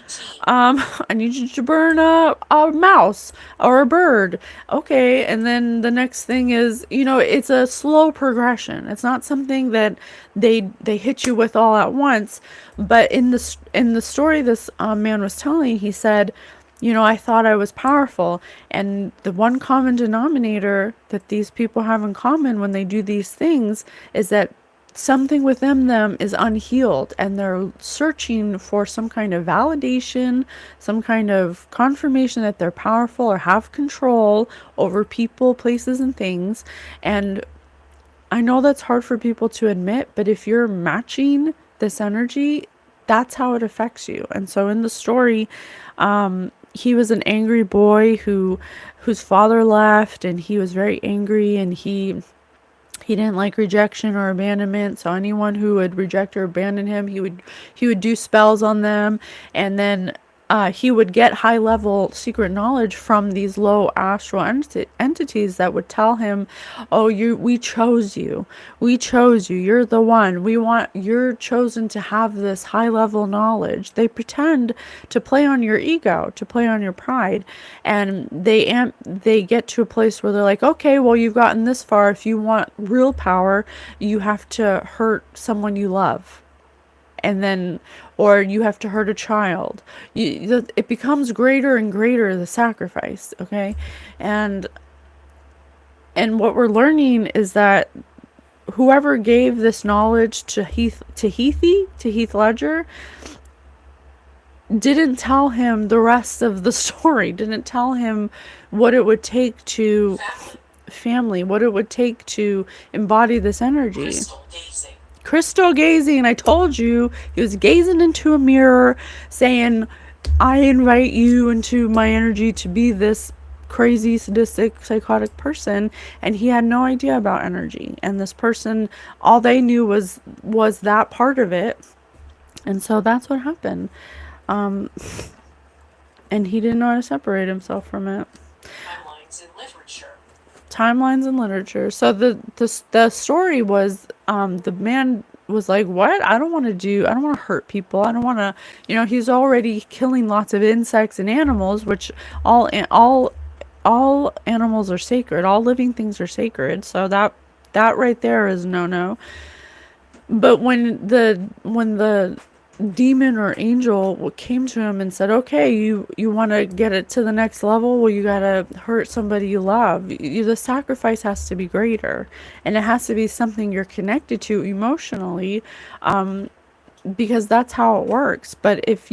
a mouse or a bird. Okay, and then the next thing is, it's a slow progression. It's not something that they hit you with all at once. But in the story this man was telling, he said, I thought I was powerful. And the one common denominator that these people have in common when they do these things is that something within them is unhealed, and they're searching for some kind of validation, some kind of confirmation that they're powerful or have control over people, places, and things. And I know that's hard for people to admit, but if you're matching this energy, that's how it affects you. And so in the story, he was an angry boy whose father left, and he was very angry, and he didn't like rejection or abandonment. So anyone who would reject or abandon him, he would do spells on them, and then he would get high level secret knowledge from these low astral entities that would tell him, oh, we chose you, you're the one, you're chosen to have this high level knowledge. They pretend to play on your ego, to play on your pride, and they get to a place where they're like, okay, well, you've gotten this far. If you want real power, you have to hurt someone you love, and then, or you have to hurt a child. It becomes greater and greater, the sacrifice. Okay. And And what we're learning is that whoever gave this knowledge to Heath Ledger, didn't tell him the rest of the story, didn't tell him what it would take to family, what it would take to embody this energy. Crystal gazing. I told you, he was gazing into a mirror saying, I invite you into my energy to be this crazy, sadistic, psychotic person. And he had no idea about energy. And this person, all they knew was that part of it. And so that's what happened. And he didn't know how to separate himself from it. Timelines in literature. So the story was, the man was like, what? I don't want to hurt people. I don't want to, he's already killing lots of insects and animals, which all animals are sacred. All living things are sacred. So that right there is no. But when the demon or angel came to him and said, okay, you want to get it to the next level, well, you gotta hurt somebody you love. The sacrifice has to be greater, and it has to be something you're connected to emotionally, because that's how it works. But if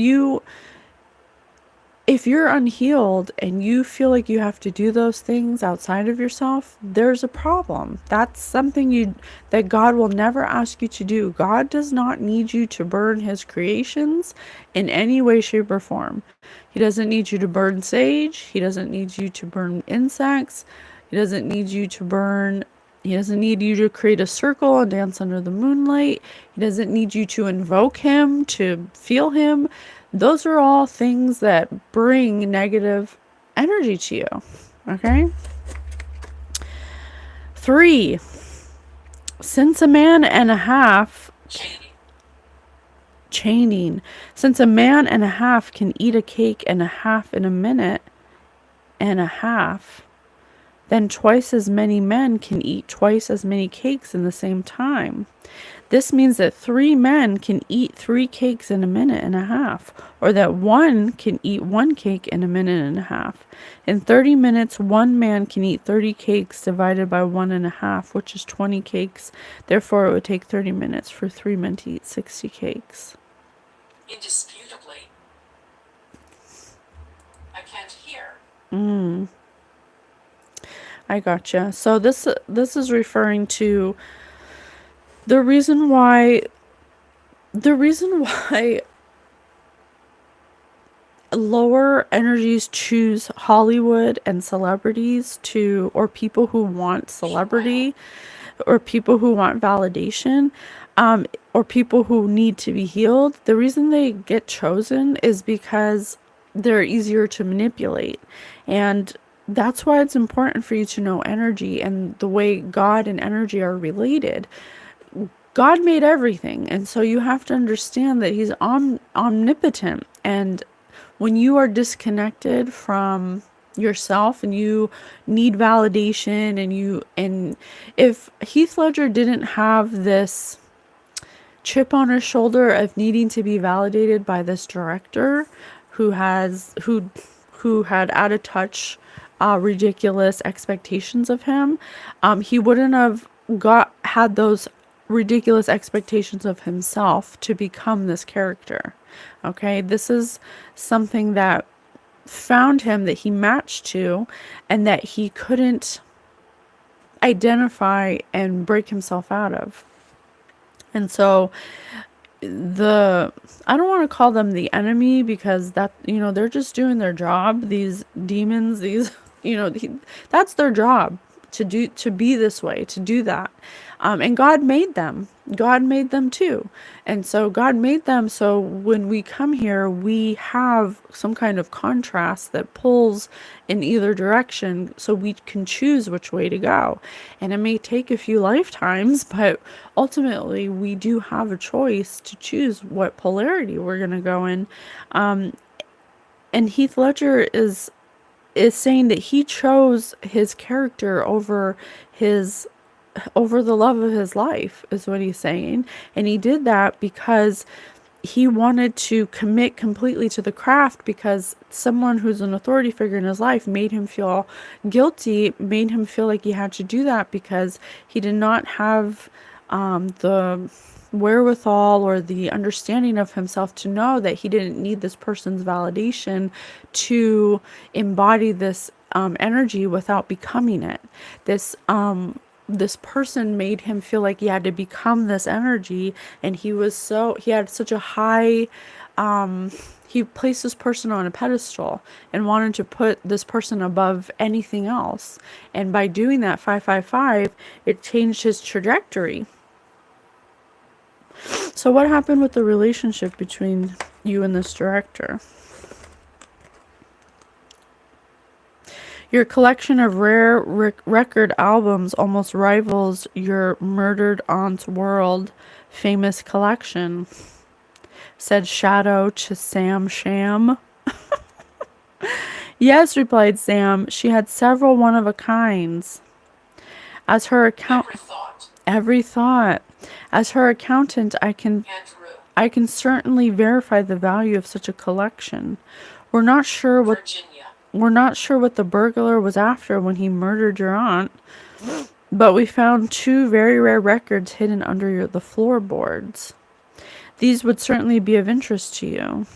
you're unhealed and you feel like you have to do those things outside of yourself, there's a problem. That's something that God will never ask you to do. God does not need you to burn his creations in any way, shape, or form. He doesn't need you to burn sage. He doesn't need you to burn insects. He doesn't need you to create a circle and dance under the moonlight. He doesn't need you to invoke him, to feel him. Those are all things that bring negative energy to you. Okay? 3. Since a man and a half... Chaining. Since a man and a half can eat a cake and a half in a minute and a half, then twice as many men can eat twice as many cakes in the same time. This means that 3 men can eat 3 cakes in a minute and a half, or that 1 can eat 1 cake in a minute and a half. In 30 minutes, 1 man can eat 30 cakes divided by 1.5, which is 20 cakes. Therefore, it would take 30 minutes for 3 men to eat 60 cakes. Indisputably. I can't hear. I gotcha. So this is referring to the reason why lower energies choose Hollywood and celebrities or people who want celebrity, or people who want validation, or people who need to be healed. The reason they get chosen is because they're easier to manipulate. And that's why it's important for you to know energy and the way God and energy are related. God made everything, and so you have to understand that he's omnipotent. And when you are disconnected from yourself and you need validation, and if Heath Ledger didn't have this chip on his shoulder of needing to be validated by this director who had out of touch, ridiculous expectations of him, he wouldn't have had those ridiculous expectations of himself to become this character. Okay, this is something that found him, that he matched to, and that he couldn't identify and break himself out of. And so I don't want to call them the enemy, because that, they're just doing their job. These demons, that's their job, to be this way, to do that. And God made them too. And so God made them, so when we come here, we have some kind of contrast that pulls in either direction, so we can choose which way to go. And it may take a few lifetimes, but ultimately we do have a choice to choose what polarity we're going to go in. And Heath Ledger is saying that he chose his character over the love of his life, is what he's saying. And he did that because he wanted to commit completely to the craft because someone who's an authority figure in his life made him feel guilty, made him feel like he had to do that because he did not have the wherewithal or the understanding of himself to know that he didn't need this person's validation to embody this energy without becoming it. This person made him feel like he had to become this energy, and he had such a high he placed this person on a pedestal and wanted to put this person above anything else, and by doing that 555 it changed his trajectory. So what happened with the relationship between you and this director? Your collection of rare record albums almost rivals your murdered aunt's world famous collection, said Shadow to Sam Sham. Yes, replied Sam. She had several one-of-a-kinds. As her account... Every thought. As her accountant, I can certainly verify the value of such a collection. We're not sure what the burglar was after when he murdered your aunt, but we found 2 very rare records hidden under the floorboards. These would certainly be of interest to you.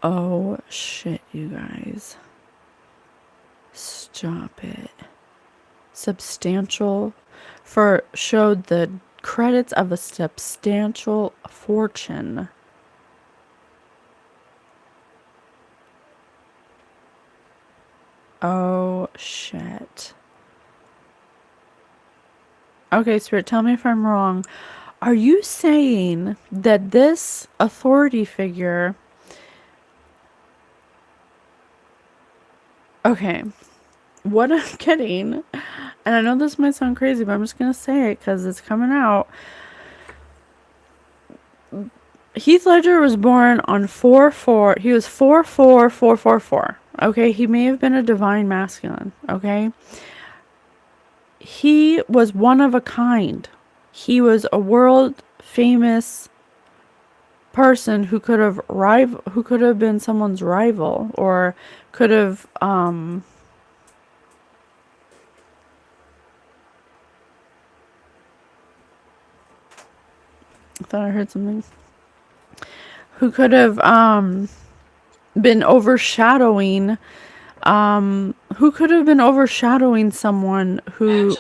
Oh shit, you guys. Stop it. Substantial showed the credits of a substantial fortune. Oh shit. Okay, Spirit, tell me if I'm wrong. Are you saying that this authority figure... Okay, what I'm getting, and I know this might sound crazy, but I'm just going to say it because it's coming out. Heath Ledger was born on 4/4. He was 4/4/444. Okay, he may have been a divine masculine. Okay, he was one of a kind. He was a world famous person who could have been someone's rival, or could have I thought I heard something. Who could have been overshadowing someone who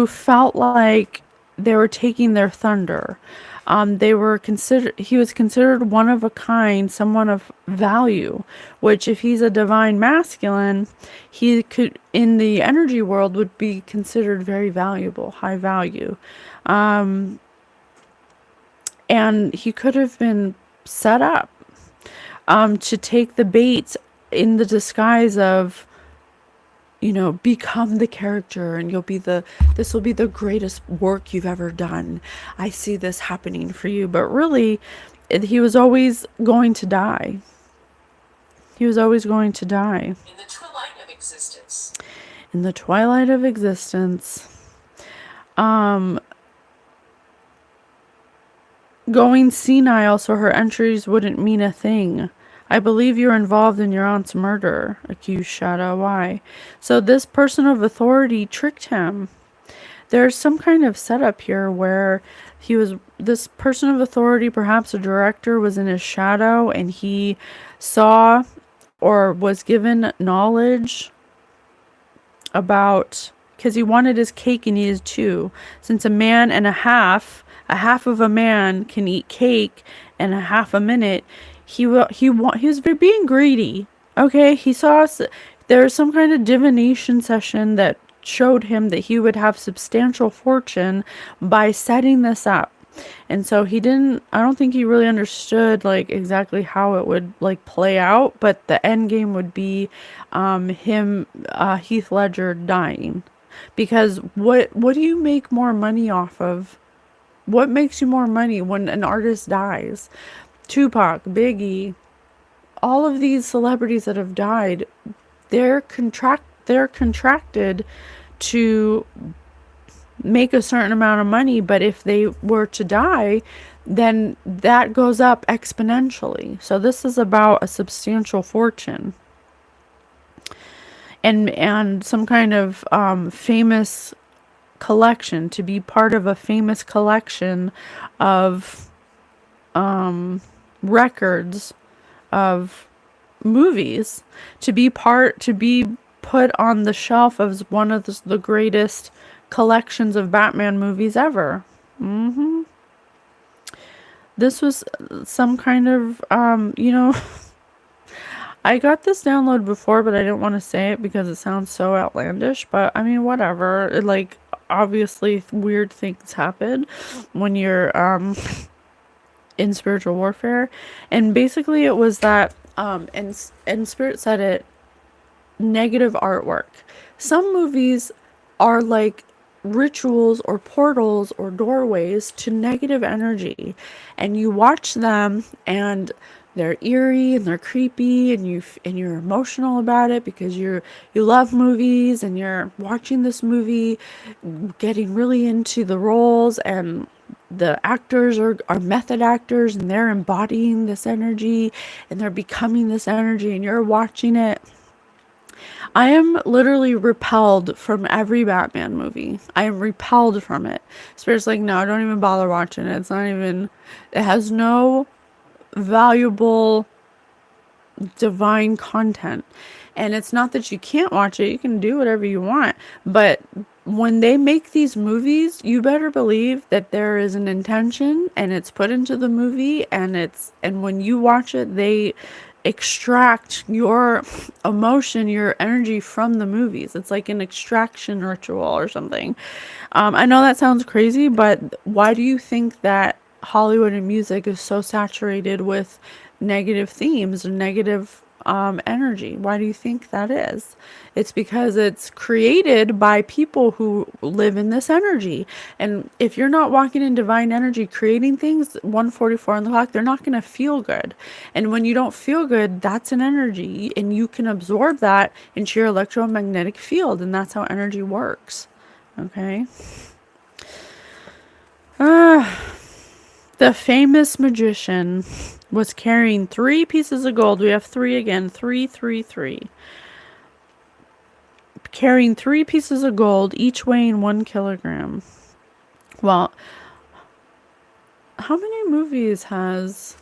felt like they were taking their thunder. He was considered one of a kind, someone of value, which if he's a divine masculine, he could, in the energy world, would be considered very valuable, high value. And he could have been set up to take the bait in the disguise of, become the character, and this will be the greatest work you've ever done. I see this happening for you. But really, he was always going to die. He was always going to die. In the twilight of existence. In the twilight of existence. Going senile so her entries wouldn't mean a thing. I believe you're involved in your aunt's murder, accused Shadow. Why? So this person of authority tricked him. There's some kind of setup here where this person of authority, perhaps a director, was in his shadow, and he saw or was given knowledge about, because he wanted his cake and eat his too. Since a half of a man can eat cake in a half a minute, he was being greedy. Okay, he saw there was some kind of divination session that showed him that he would have substantial fortune by setting this up. And so I don't think he really understood exactly how it would play out, but the end game would be Heath Ledger dying. Because what do you make more money off of? What makes you more money when an artist dies? Tupac, Biggie, all of these celebrities that have died, they're contracted to make a certain amount of money, but if they were to die, then that goes up exponentially. So this is about a substantial fortune and some kind of famous collection, to be part of a famous collection of records of movies, to be put on the shelf as one of the greatest collections of Batman movies ever. This was some kind of I got this download before, but I didn't want to say it because it sounds so outlandish, but I mean whatever. Like, obviously weird things happen when you're in spiritual warfare. And basically it was that and Spirit said it, negative artwork. Some movies are like rituals or portals or doorways to negative energy, and you watch them and they're eerie and they're creepy, and you're emotional about it because you love movies and you're watching this movie, getting really into the roles, and the actors are method actors and they're embodying this energy and they're becoming this energy, and you're watching it. I am literally repelled from every Batman movie. I am repelled from it. Spirit's like, no, don't even bother watching it. It's not even, it has no valuable divine content. And it's not that you can't watch it, you can do whatever you want. But when they make these movies, you better believe that there is an intention and it's put into the movie, and when you watch it, they extract your emotion, your energy from the movies. It's like an extraction ritual or something. I know that sounds crazy, but why do you think that Hollywood and music is so saturated with negative themes and negative energy? Why do you think that is? It's because it's created by people who live in this energy. And if you're not walking in divine energy, creating things 1:44 on the clock, they're not going to feel good. And when you don't feel good, that's an energy, and you can absorb that into your electromagnetic field, and that's how energy works. Okay. The famous magician was carrying 3 pieces of gold. We have 3 again. 3, 3, 3. Carrying 3 pieces of gold, each weighing 1 kilogram. Well, how many movies has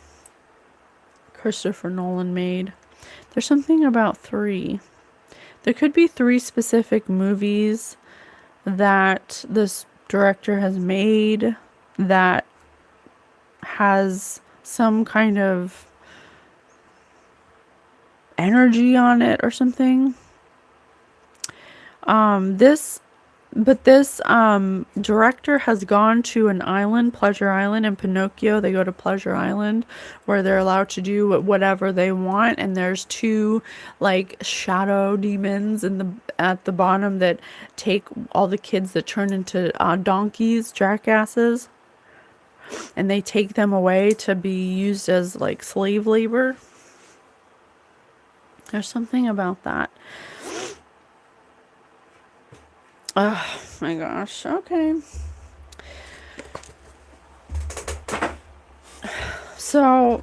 Christopher Nolan made? There's something about 3. There could be 3 specific movies that this director has made that has some kind of energy on it or something. This director has gone to an island, Pleasure Island. In Pinocchio, they go to Pleasure Island where they're allowed to do whatever they want, and there's 2 like shadow demons at the bottom that take all the kids that turn into donkeys, jackasses, and they take them away to be used as like slave labor. There's something about that. Oh my gosh. Okay. So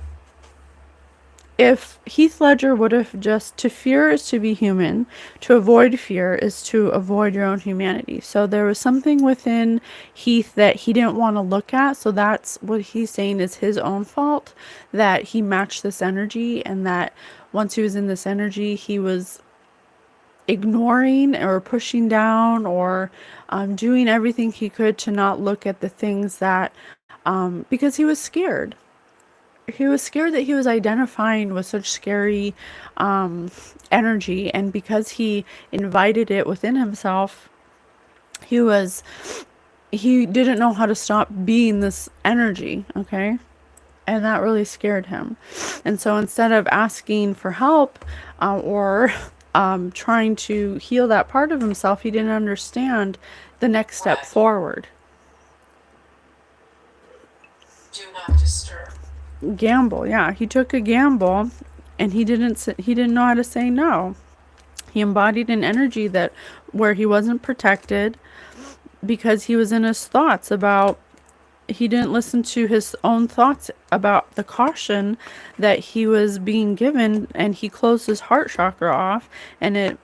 if Heath Ledger would have just, to fear is to be human, to avoid fear is to avoid your own humanity. So there was something within Heath that he didn't want to look at. So that's what he's saying is his own fault, that he matched this energy, and that once he was in this energy, he was ignoring or pushing down or doing everything he could to not look at the things that, because he was scared. He was scared that he was identifying with such scary energy, and because he invited it within himself, he didn't know how to stop being this energy, okay? And that really scared him. And so instead of asking for help or trying to heal that part of himself, he didn't understand the next step forward. Do not disturb. Gamble, yeah. He took a gamble, and he didn't know how to say no. He embodied an energy that where he wasn't protected, because he was in his thoughts about, he didn't listen to his own thoughts about the caution that he was being given, and he closed his heart chakra off, and it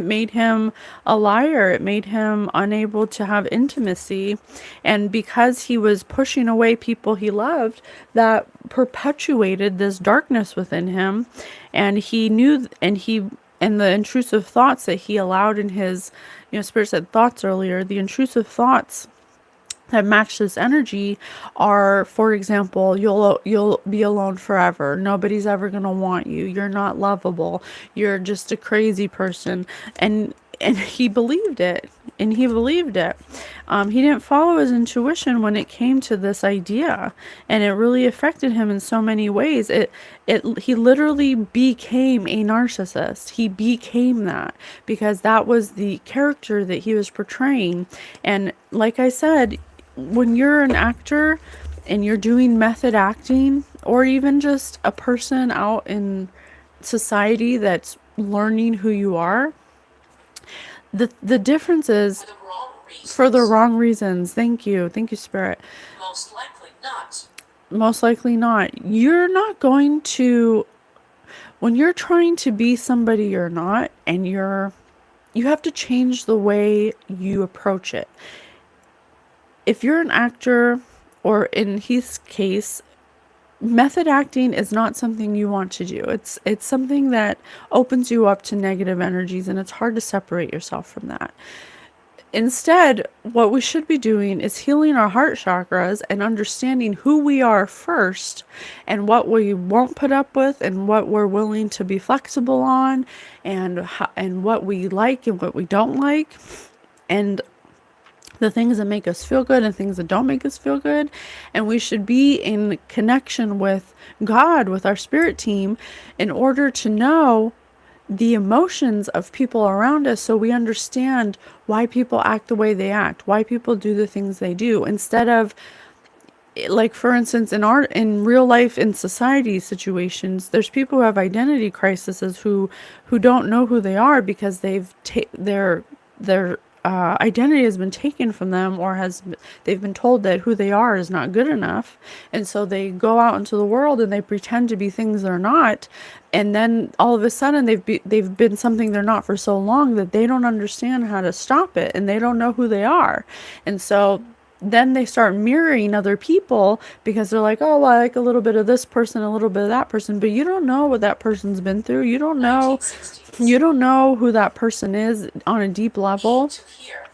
made him a liar. It made him unable to have intimacy. And because he was pushing away people he loved, that perpetuated this darkness within him. And he knew, and the intrusive thoughts that he allowed in his, Spirit said thoughts earlier, the intrusive thoughts that match this energy are, for example, you'll be alone forever. Nobody's ever going to want you. You're not lovable. You're just a crazy person. And he believed it. And he believed it. He didn't follow his intuition when it came to this idea, and it really affected him in so many ways. He literally became a narcissist. He became that because that was the character that he was portraying. And like I said, when you're an actor and you're doing method acting, or even just a person out in society that's learning who you are, the difference is, for the wrong for the reasons. wrong reasons. Thank you, Spirit. Most likely not. Most likely not. You're not going to, when you're trying to be somebody you're not, and you have to change the way you approach it. If you're an actor, or in his case, method acting is not something you want to do. It's something that opens you up to negative energies, and it's hard to separate yourself from that. Instead, what we should be doing is healing our heart chakras and understanding who we are first, and what we won't put up with, and what we're willing to be flexible on, and what we like and what we don't like, and the things that make us feel good and things that don't make us feel good. And we should be in connection with God, with our spirit team, in order to know the emotions of people around us, so we understand why people act the way they act, why people do the things they do, instead of, like, for instance, in real life, in society situations, there's people who have identity crises, who don't know who they are because their identity has been taken from them, or they've been told that who they are is not good enough, and so they go out into the world and they pretend to be things they're not, and then all of a sudden they've been something they're not for so long that they don't understand how to stop it, and they don't know who they are, and so then they start mirroring other people because they're like, oh, well, I like a little bit of this person, a little bit of that person, but you don't know what that person's been through. You don't know 1960s. who that person is on a deep level. To hear.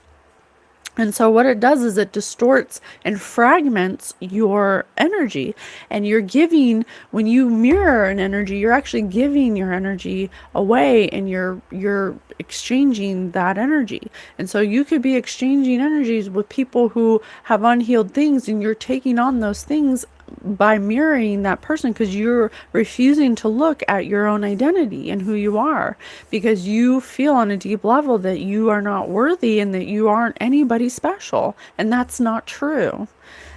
And so what it does is it distorts and fragments your energy. And you're giving, when you mirror an energy, you're actually giving your energy away, and you're exchanging that energy. And so you could be exchanging energies with people who have unhealed things, and you're taking on those things by mirroring that person, because you're refusing to look at your own identity and who you are, because you feel on a deep level that you are not worthy and that you aren't anybody special, and that's not true.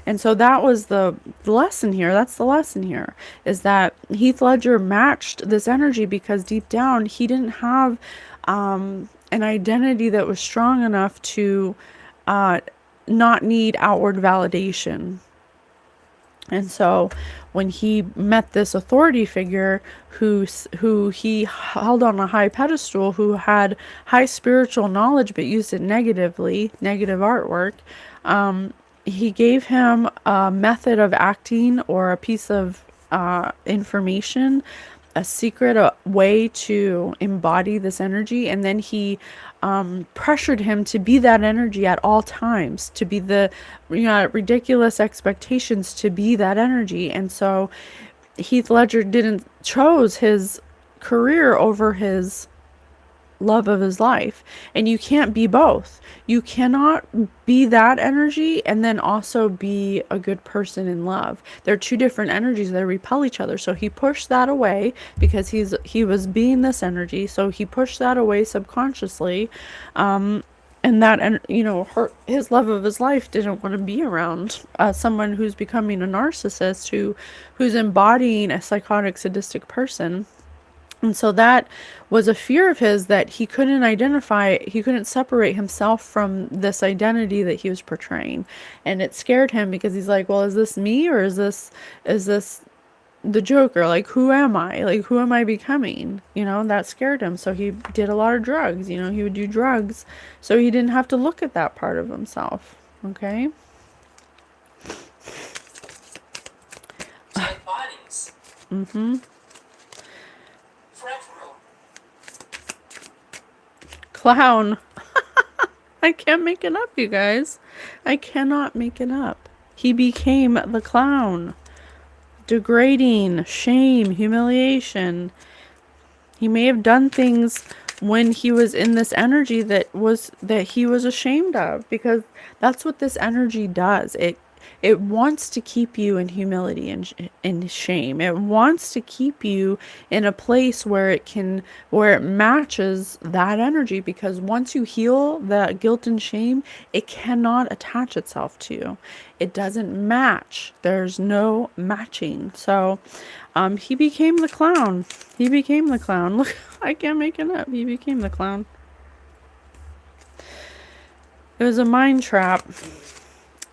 And so that was the lesson here. That's the lesson here, is that Heath Ledger matched this energy because deep down he didn't have an identity that was strong enough to not need outward validation. And so when he met this authority figure who he held on a high pedestal, who had high spiritual knowledge but used it negatively, negative artwork, he gave him a method of acting, or a piece of information, a secret, a way to embody this energy, and then he pressured him to be that energy at all times, to be the ridiculous expectations to be that energy. And so Heath Ledger didn't chose his career over his love of his life, and you can't be both. You cannot be that energy and then also be a good person in love. They're two different energies that repel each other. So he pushed that away because he was being this energy, so he pushed that away subconsciously, and that, and his love of his life didn't want to be around someone who's becoming a narcissist, who's embodying a psychotic, sadistic person. And so that was a fear of his, that he couldn't identify, he couldn't separate himself from this identity that he was portraying. And it scared him because he's like, well, is this me, or is this the Joker? Like, who am I? Like, who am I becoming? You know, that scared him. So he did a lot of drugs. You know, he would do drugs so he didn't have to look at that part of himself. Okay? Dead bodies. Mm-hmm. Front room. Clown. I can't make it up, you guys. I cannot make it up. He became the clown. Degrading, shame, humiliation. He may have done things when he was in this energy that he was ashamed of, because that's what this energy does. It wants to keep you in humility and shame. It wants to keep you in a place where where it matches that energy, because once you heal that guilt and shame, it cannot attach itself to you. It doesn't match. There's no matching. So he became the clown. He became the clown. Look, I can't make it up. He became the clown. It was a mind trap.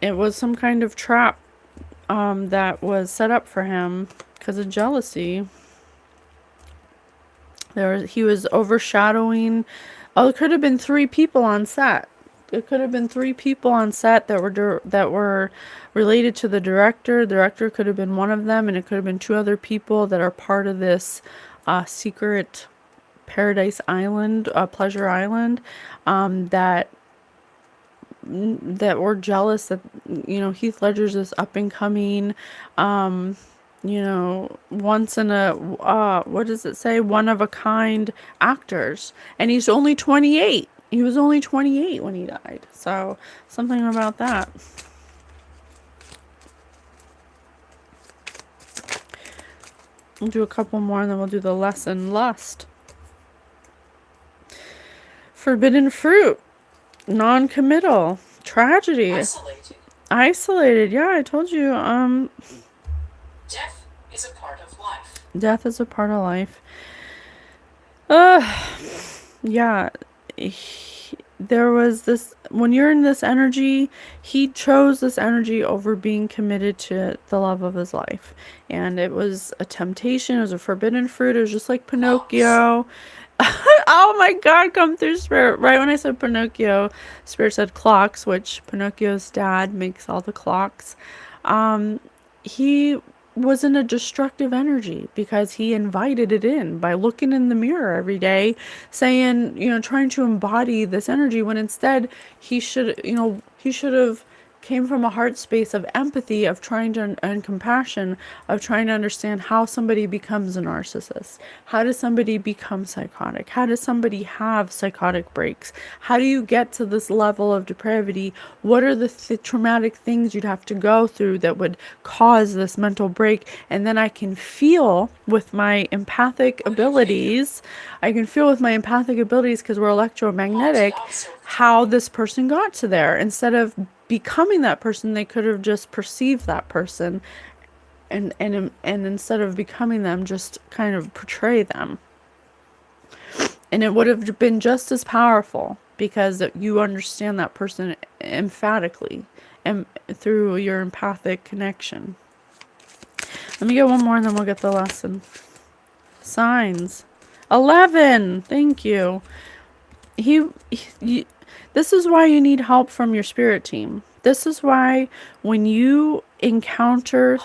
It was some kind of trap that was set up for him because of jealousy. He was overshadowing. Oh, it could have been 3 people on set. It could have been 3 people on set that were related to the director. The director could have been one of them, and it could have been 2 other people that are part of this secret paradise island, pleasure island, that were jealous that, you know, Heath Ledger's this up and coming, you know, once in a what does it say, one of a kind actors, and he's only 28. He was only 28 when he died. So something about that. We'll do a couple more and then we'll do the lesson. Lust. Forbidden fruit. Non-committal. Tragedy. Isolated. Yeah, I told you. Death is a part of life. Death is a part of life. Yeah. There was this, when you're in this energy, he chose this energy over being committed to the love of his life. And it was a temptation. It was a forbidden fruit. It was just like Pinocchio. Oh my God, come through, Spirit. Right when I said Pinocchio, Spirit said clocks, which Pinocchio's dad makes all the clocks. He was in a destructive energy because he invited it in by looking in the mirror every day, saying, you know, trying to embody this energy, when instead he should have came from a heart space of empathy, of trying to, and compassion, of trying to understand how somebody becomes a narcissist. How does somebody become psychotic? How does somebody have psychotic breaks? How do you get to this level of depravity? What are the traumatic things you'd have to go through that would cause this mental break? And then I can feel with my empathic abilities, because we're electromagnetic, how this person got to there. Instead of becoming that person, they could have just perceived that person, and instead of becoming them, just kind of portray them. And it would have been just as powerful because you understand that person emphatically and through your empathic connection. Let me get one more and then we'll get the lesson. Signs. 11. Thank you. This is why you need help from your spirit team. This is why when you encounter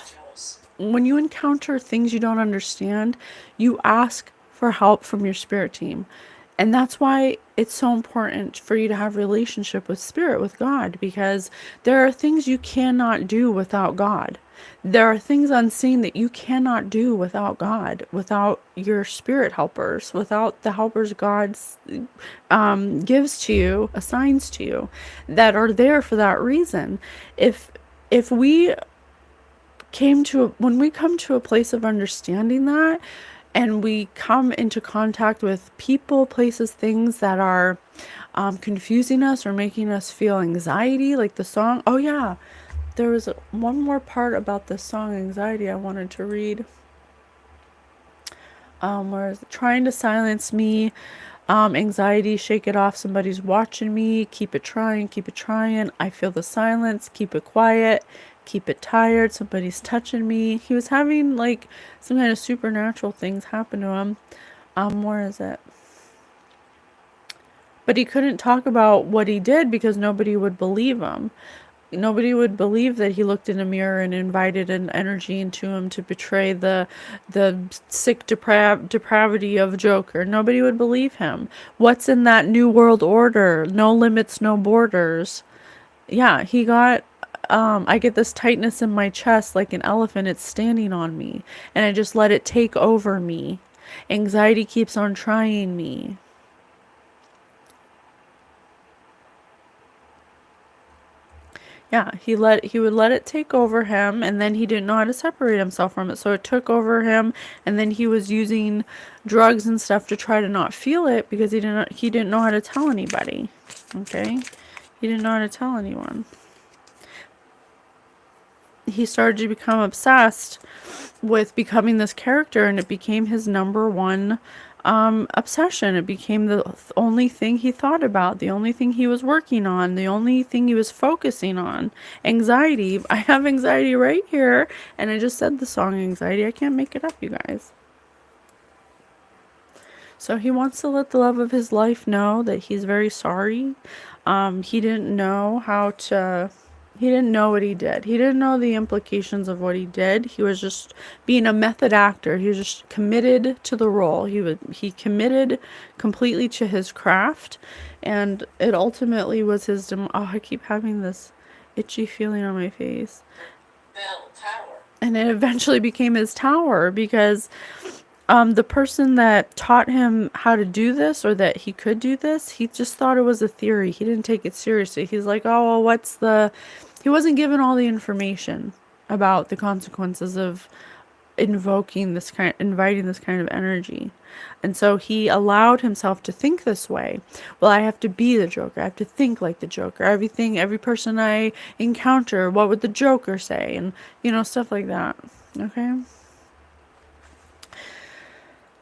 things you don't understand, you ask for help from your spirit team. And that's why it's so important for you to have a relationship with Spirit, with God, because there are things you cannot do without God. There are things unseen that you cannot do without God, without your spirit helpers, without the helpers God gives to you, assigns to you, that are there for that reason. If we when we come to a place of understanding that, and we come into contact with people, places, things that are confusing us or making us feel anxiety, like the song. Oh yeah, there was one more part about the song Anxiety I wanted to read. Where is it? Trying to silence me. Anxiety, shake it off. Somebody's watching me. Keep it trying. Keep it trying. I feel the silence. Keep it quiet. Keep it tired. Somebody's touching me. He was having like some kind of supernatural things happen to him. Where is it? But he couldn't talk about what he did because nobody would believe him. Nobody would believe that he looked in a mirror and invited an energy into him to betray the sick depravity of Joker. Nobody would believe him. What's in that new world order? No limits, no borders. Yeah, he got I get this tightness in my chest like an elephant. It's standing on me, and I just let it take over me. Anxiety keeps on trying me. Yeah, he would let it take over him, and then he didn't know how to separate himself from it. So it took over him, and then he was using drugs and stuff to try to not feel it because he didn't know how to tell anybody. Okay? He didn't know how to tell anyone. He started to become obsessed with becoming this character, and it became his number one obsession. It became the only thing he thought about, the only thing he was working on, the only thing he was focusing on. Anxiety. I have anxiety right here, and I just said the song Anxiety. I can't make it up, you guys. So he wants to let the love of his life know that he's very sorry. He didn't know how to... He didn't know what he did. He didn't know the implications of what he did. He was just being a method actor. He was just committed to the role. He committed completely to his craft, and it ultimately was his I keep having this itchy feeling on my face. Bell Tower. And it eventually became his tower because the person that taught him how to do this, or that he could do this, he just thought it was a theory. He didn't take it seriously. He's like, oh, well, he wasn't given all the information about the consequences of inviting this kind of energy. And so he allowed himself to think this way. Well, I have to be the Joker. I have to think like the Joker. Every person I encounter, what would the Joker say? And, stuff like that. Okay?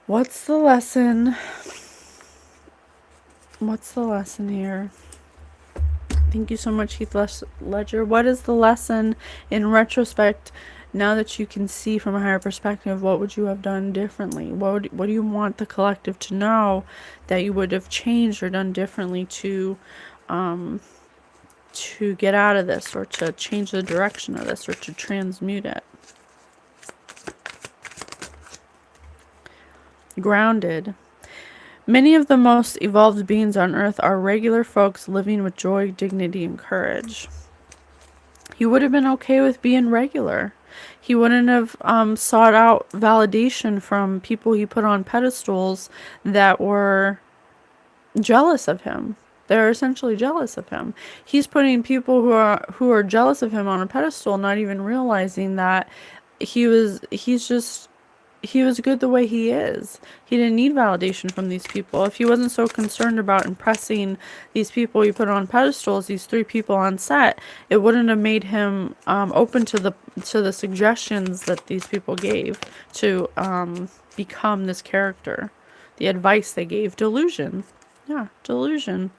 What's the lesson? What's the lesson here? Thank you so much, Heath Ledger. What is the lesson in retrospect? Now that you can see from a higher perspective, what would you have done differently? What do you want the collective to know that you would have changed or done differently to get out of this, or to change the direction of this, or to transmute it? Grounded. Many of the most evolved beings on Earth are regular folks living with joy, dignity, and courage. He would have been okay with being regular. He wouldn't have sought out validation from people he put on pedestals that were jealous of him. They're essentially jealous of him. He's putting people who are jealous of him on a pedestal, not even realizing that he was good the way he is. He didn't need validation from these people. If he wasn't so concerned about impressing these people he put on pedestals, these 3 people on set, it wouldn't have made him open to the suggestions that these people gave to become this character. The advice they gave. Delusion. Yeah, delusion.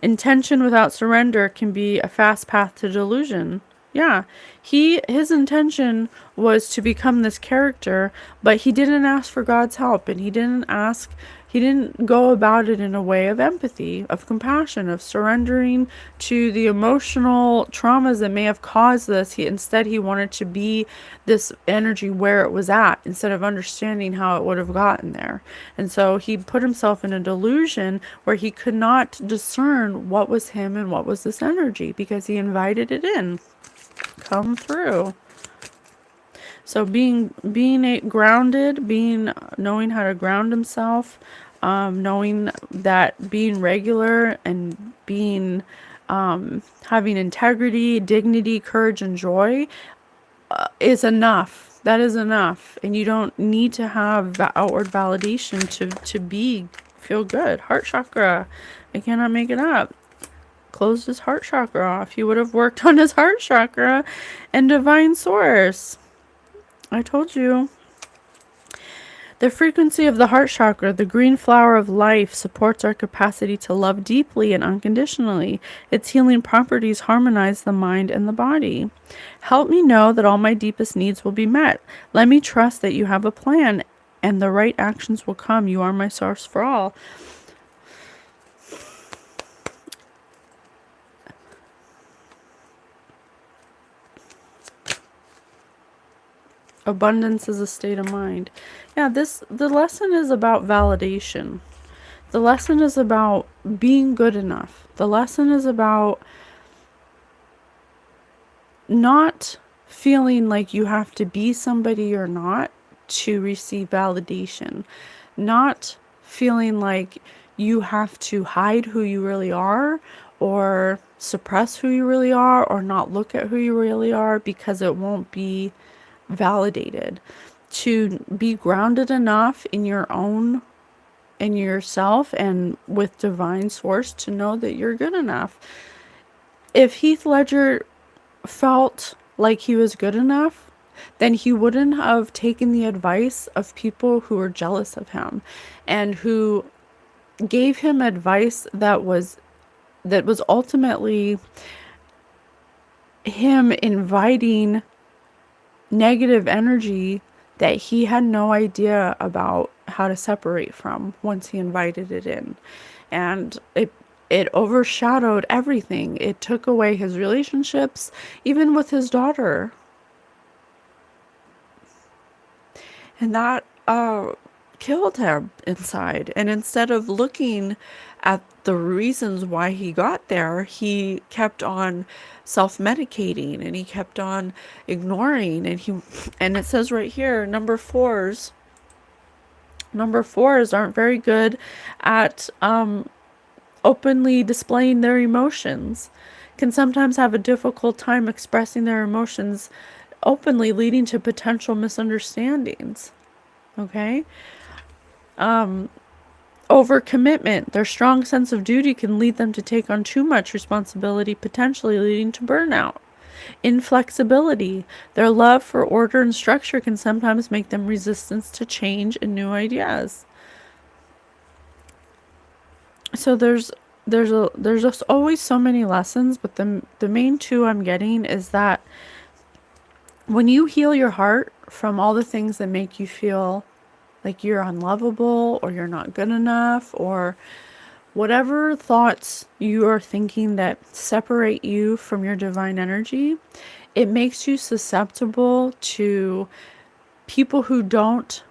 Intention without surrender can be a fast path to delusion. Yeah, his intention was to become this character, but he didn't ask for God's help, and he didn't go about it in a way of empathy, of compassion, of surrendering to the emotional traumas that may have caused this. Instead, he wanted to be this energy where it was at, instead of understanding how it would have gotten there. And so he put himself in a delusion where he could not discern what was him and what was this energy, because he invited it in. Come through. So being grounded, knowing how to ground himself, knowing that being regular and being having integrity, dignity, courage, and joy is enough. That is enough, and you don't need to have outward validation to feel good. Heart chakra, I cannot make it up. Closed his heart chakra off. He would have worked on his heart chakra and divine source. I told you. The frequency of the heart chakra, the green flower of life, supports our capacity to love deeply and unconditionally. Its healing properties harmonize the mind and the body. Help me know that all my deepest needs will be met. Let me trust that you have a plan and the right actions will come. You are my source for all. Abundance is a state of mind. Yeah, the lesson is about validation. The lesson is about being good enough. The lesson is about not feeling like you have to be somebody you're not to receive validation. Not feeling like you have to hide who you really are or suppress who you really are or not look at who you really are because it won't be validated. To be grounded enough in your own, in yourself and with divine source to know that you're good enough. If Heath Ledger felt like he was good enough, then he wouldn't have taken the advice of people who were jealous of him and who gave him advice that was ultimately him inviting negative energy that he had no idea about how to separate from once he invited it in. And it overshadowed everything. It took away his relationships, even with his daughter. And that killed him inside. And instead of looking at the reasons why he got there, he kept on self-medicating and he kept on ignoring. And it says right here, number fours aren't very good at openly displaying their emotions, can sometimes have a difficult time expressing their emotions openly, leading to potential misunderstandings. Okay? Overcommitment. Their strong sense of duty can lead them to take on too much responsibility, potentially leading to burnout. Inflexibility. Their love for order and structure can sometimes make them resistant to change and new ideas. So there's just always so many lessons, but the main two I'm getting is that when you heal your heart from all the things that make you feel like you're unlovable or you're not good enough or whatever thoughts you are thinking that separate you from your divine energy, it makes you susceptible to people who don't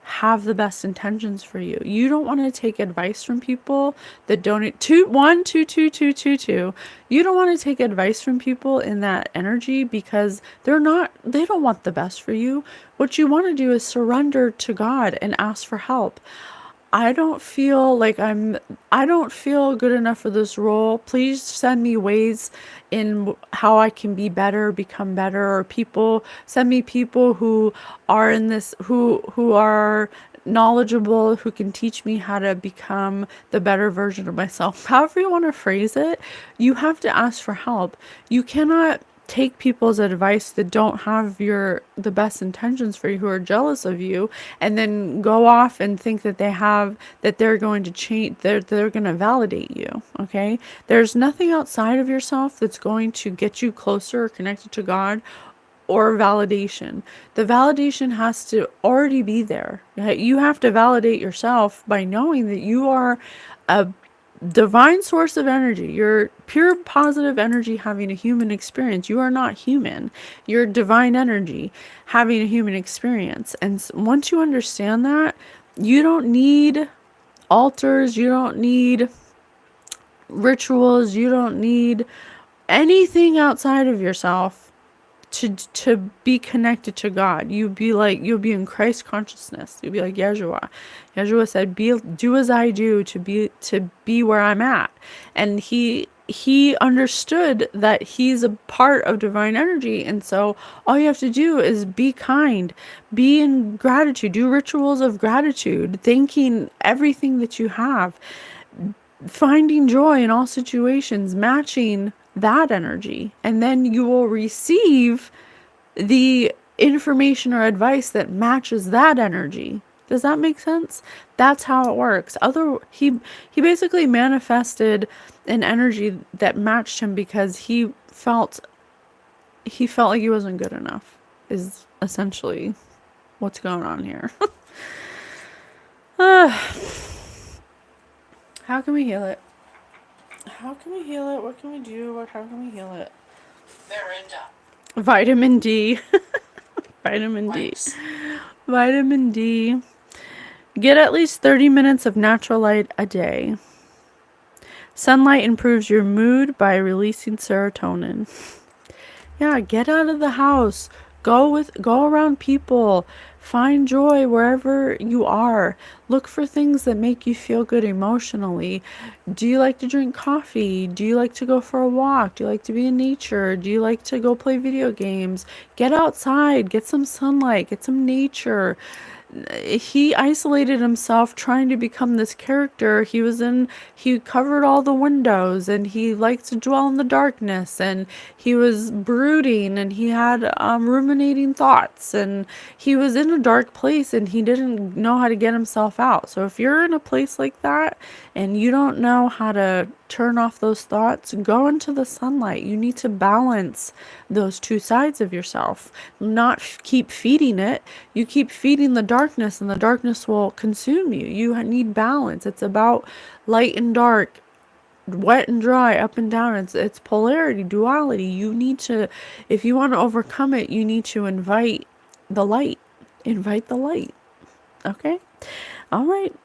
have the best intentions for you. You don't want to take advice from people that don't you don't want to take advice from people in that energy because they don't want the best for you. What you want to do is surrender to God and ask for help. I don't feel good enough for this role. Please send me ways in how I can be better, become better, or send me people who are in this, who are knowledgeable, who can teach me how to become the better version of myself. However you want to phrase it, you have to ask for help. You cannot take people's advice that don't have the best intentions for you, who are jealous of you, and then go off and think that they're going to change, they're going to validate you. Okay, there's nothing outside of yourself that's going to get you closer or connected to God or validation. The validation has to already be there. You have to validate yourself by knowing that you are a divine source of energy. You're pure positive energy having a human experience. You are not human. You're divine energy having a human experience. And once you understand that, you don't need altars, you don't need rituals, you don't need anything outside of yourself to be connected to God. You'll be in Christ consciousness. You'll be like Yeshua. Yeshua said, do as I do to be where I'm at. And he understood that he's a part of divine energy. And so all you have to do is be kind, be in gratitude, do rituals of gratitude, thanking everything that you have, finding joy in all situations, matching that energy, and then you will receive the information or advice that matches that energy. Does that make sense? That's how it works. He basically manifested an energy that matched him because he felt like he wasn't good enough. Is essentially what's going on here. How can we heal it? How can we heal it? What can we do? How can we heal it? Miranda. Vitamin D. Vitamin D. Wipes. Vitamin D. Get at least 30 minutes of natural light a day. Sunlight improves your mood by releasing serotonin. Yeah, get out of the house. Go around people. Find joy wherever you are. Look for things that make you feel good emotionally. Do you like to drink coffee? Do you like to go for a walk? Do you like to be in nature? Do you like to go play video games? Get outside, get some sunlight, get some nature. He isolated himself trying to become this character. He covered all the windows and he liked to dwell in the darkness, and he was brooding and he had ruminating thoughts, and he was in a dark place and he didn't know how to get himself out. So if you're in a place like that and you don't know how to turn off those thoughts, go into the sunlight. You need to balance those two sides of yourself, not keep feeding it. You keep feeding the darkness and the darkness will consume you. You need balance. It's about light and dark, wet and dry, up and down. It's polarity, duality. You need to, if you want to overcome it, you need to invite the light. Invite the light. Okay? All right.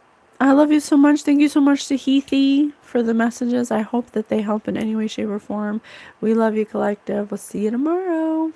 I love you so much. Thank you so much to Heathy for the messages. I hope that they help in any way, shape, or form. We love you, collective. We'll see you tomorrow.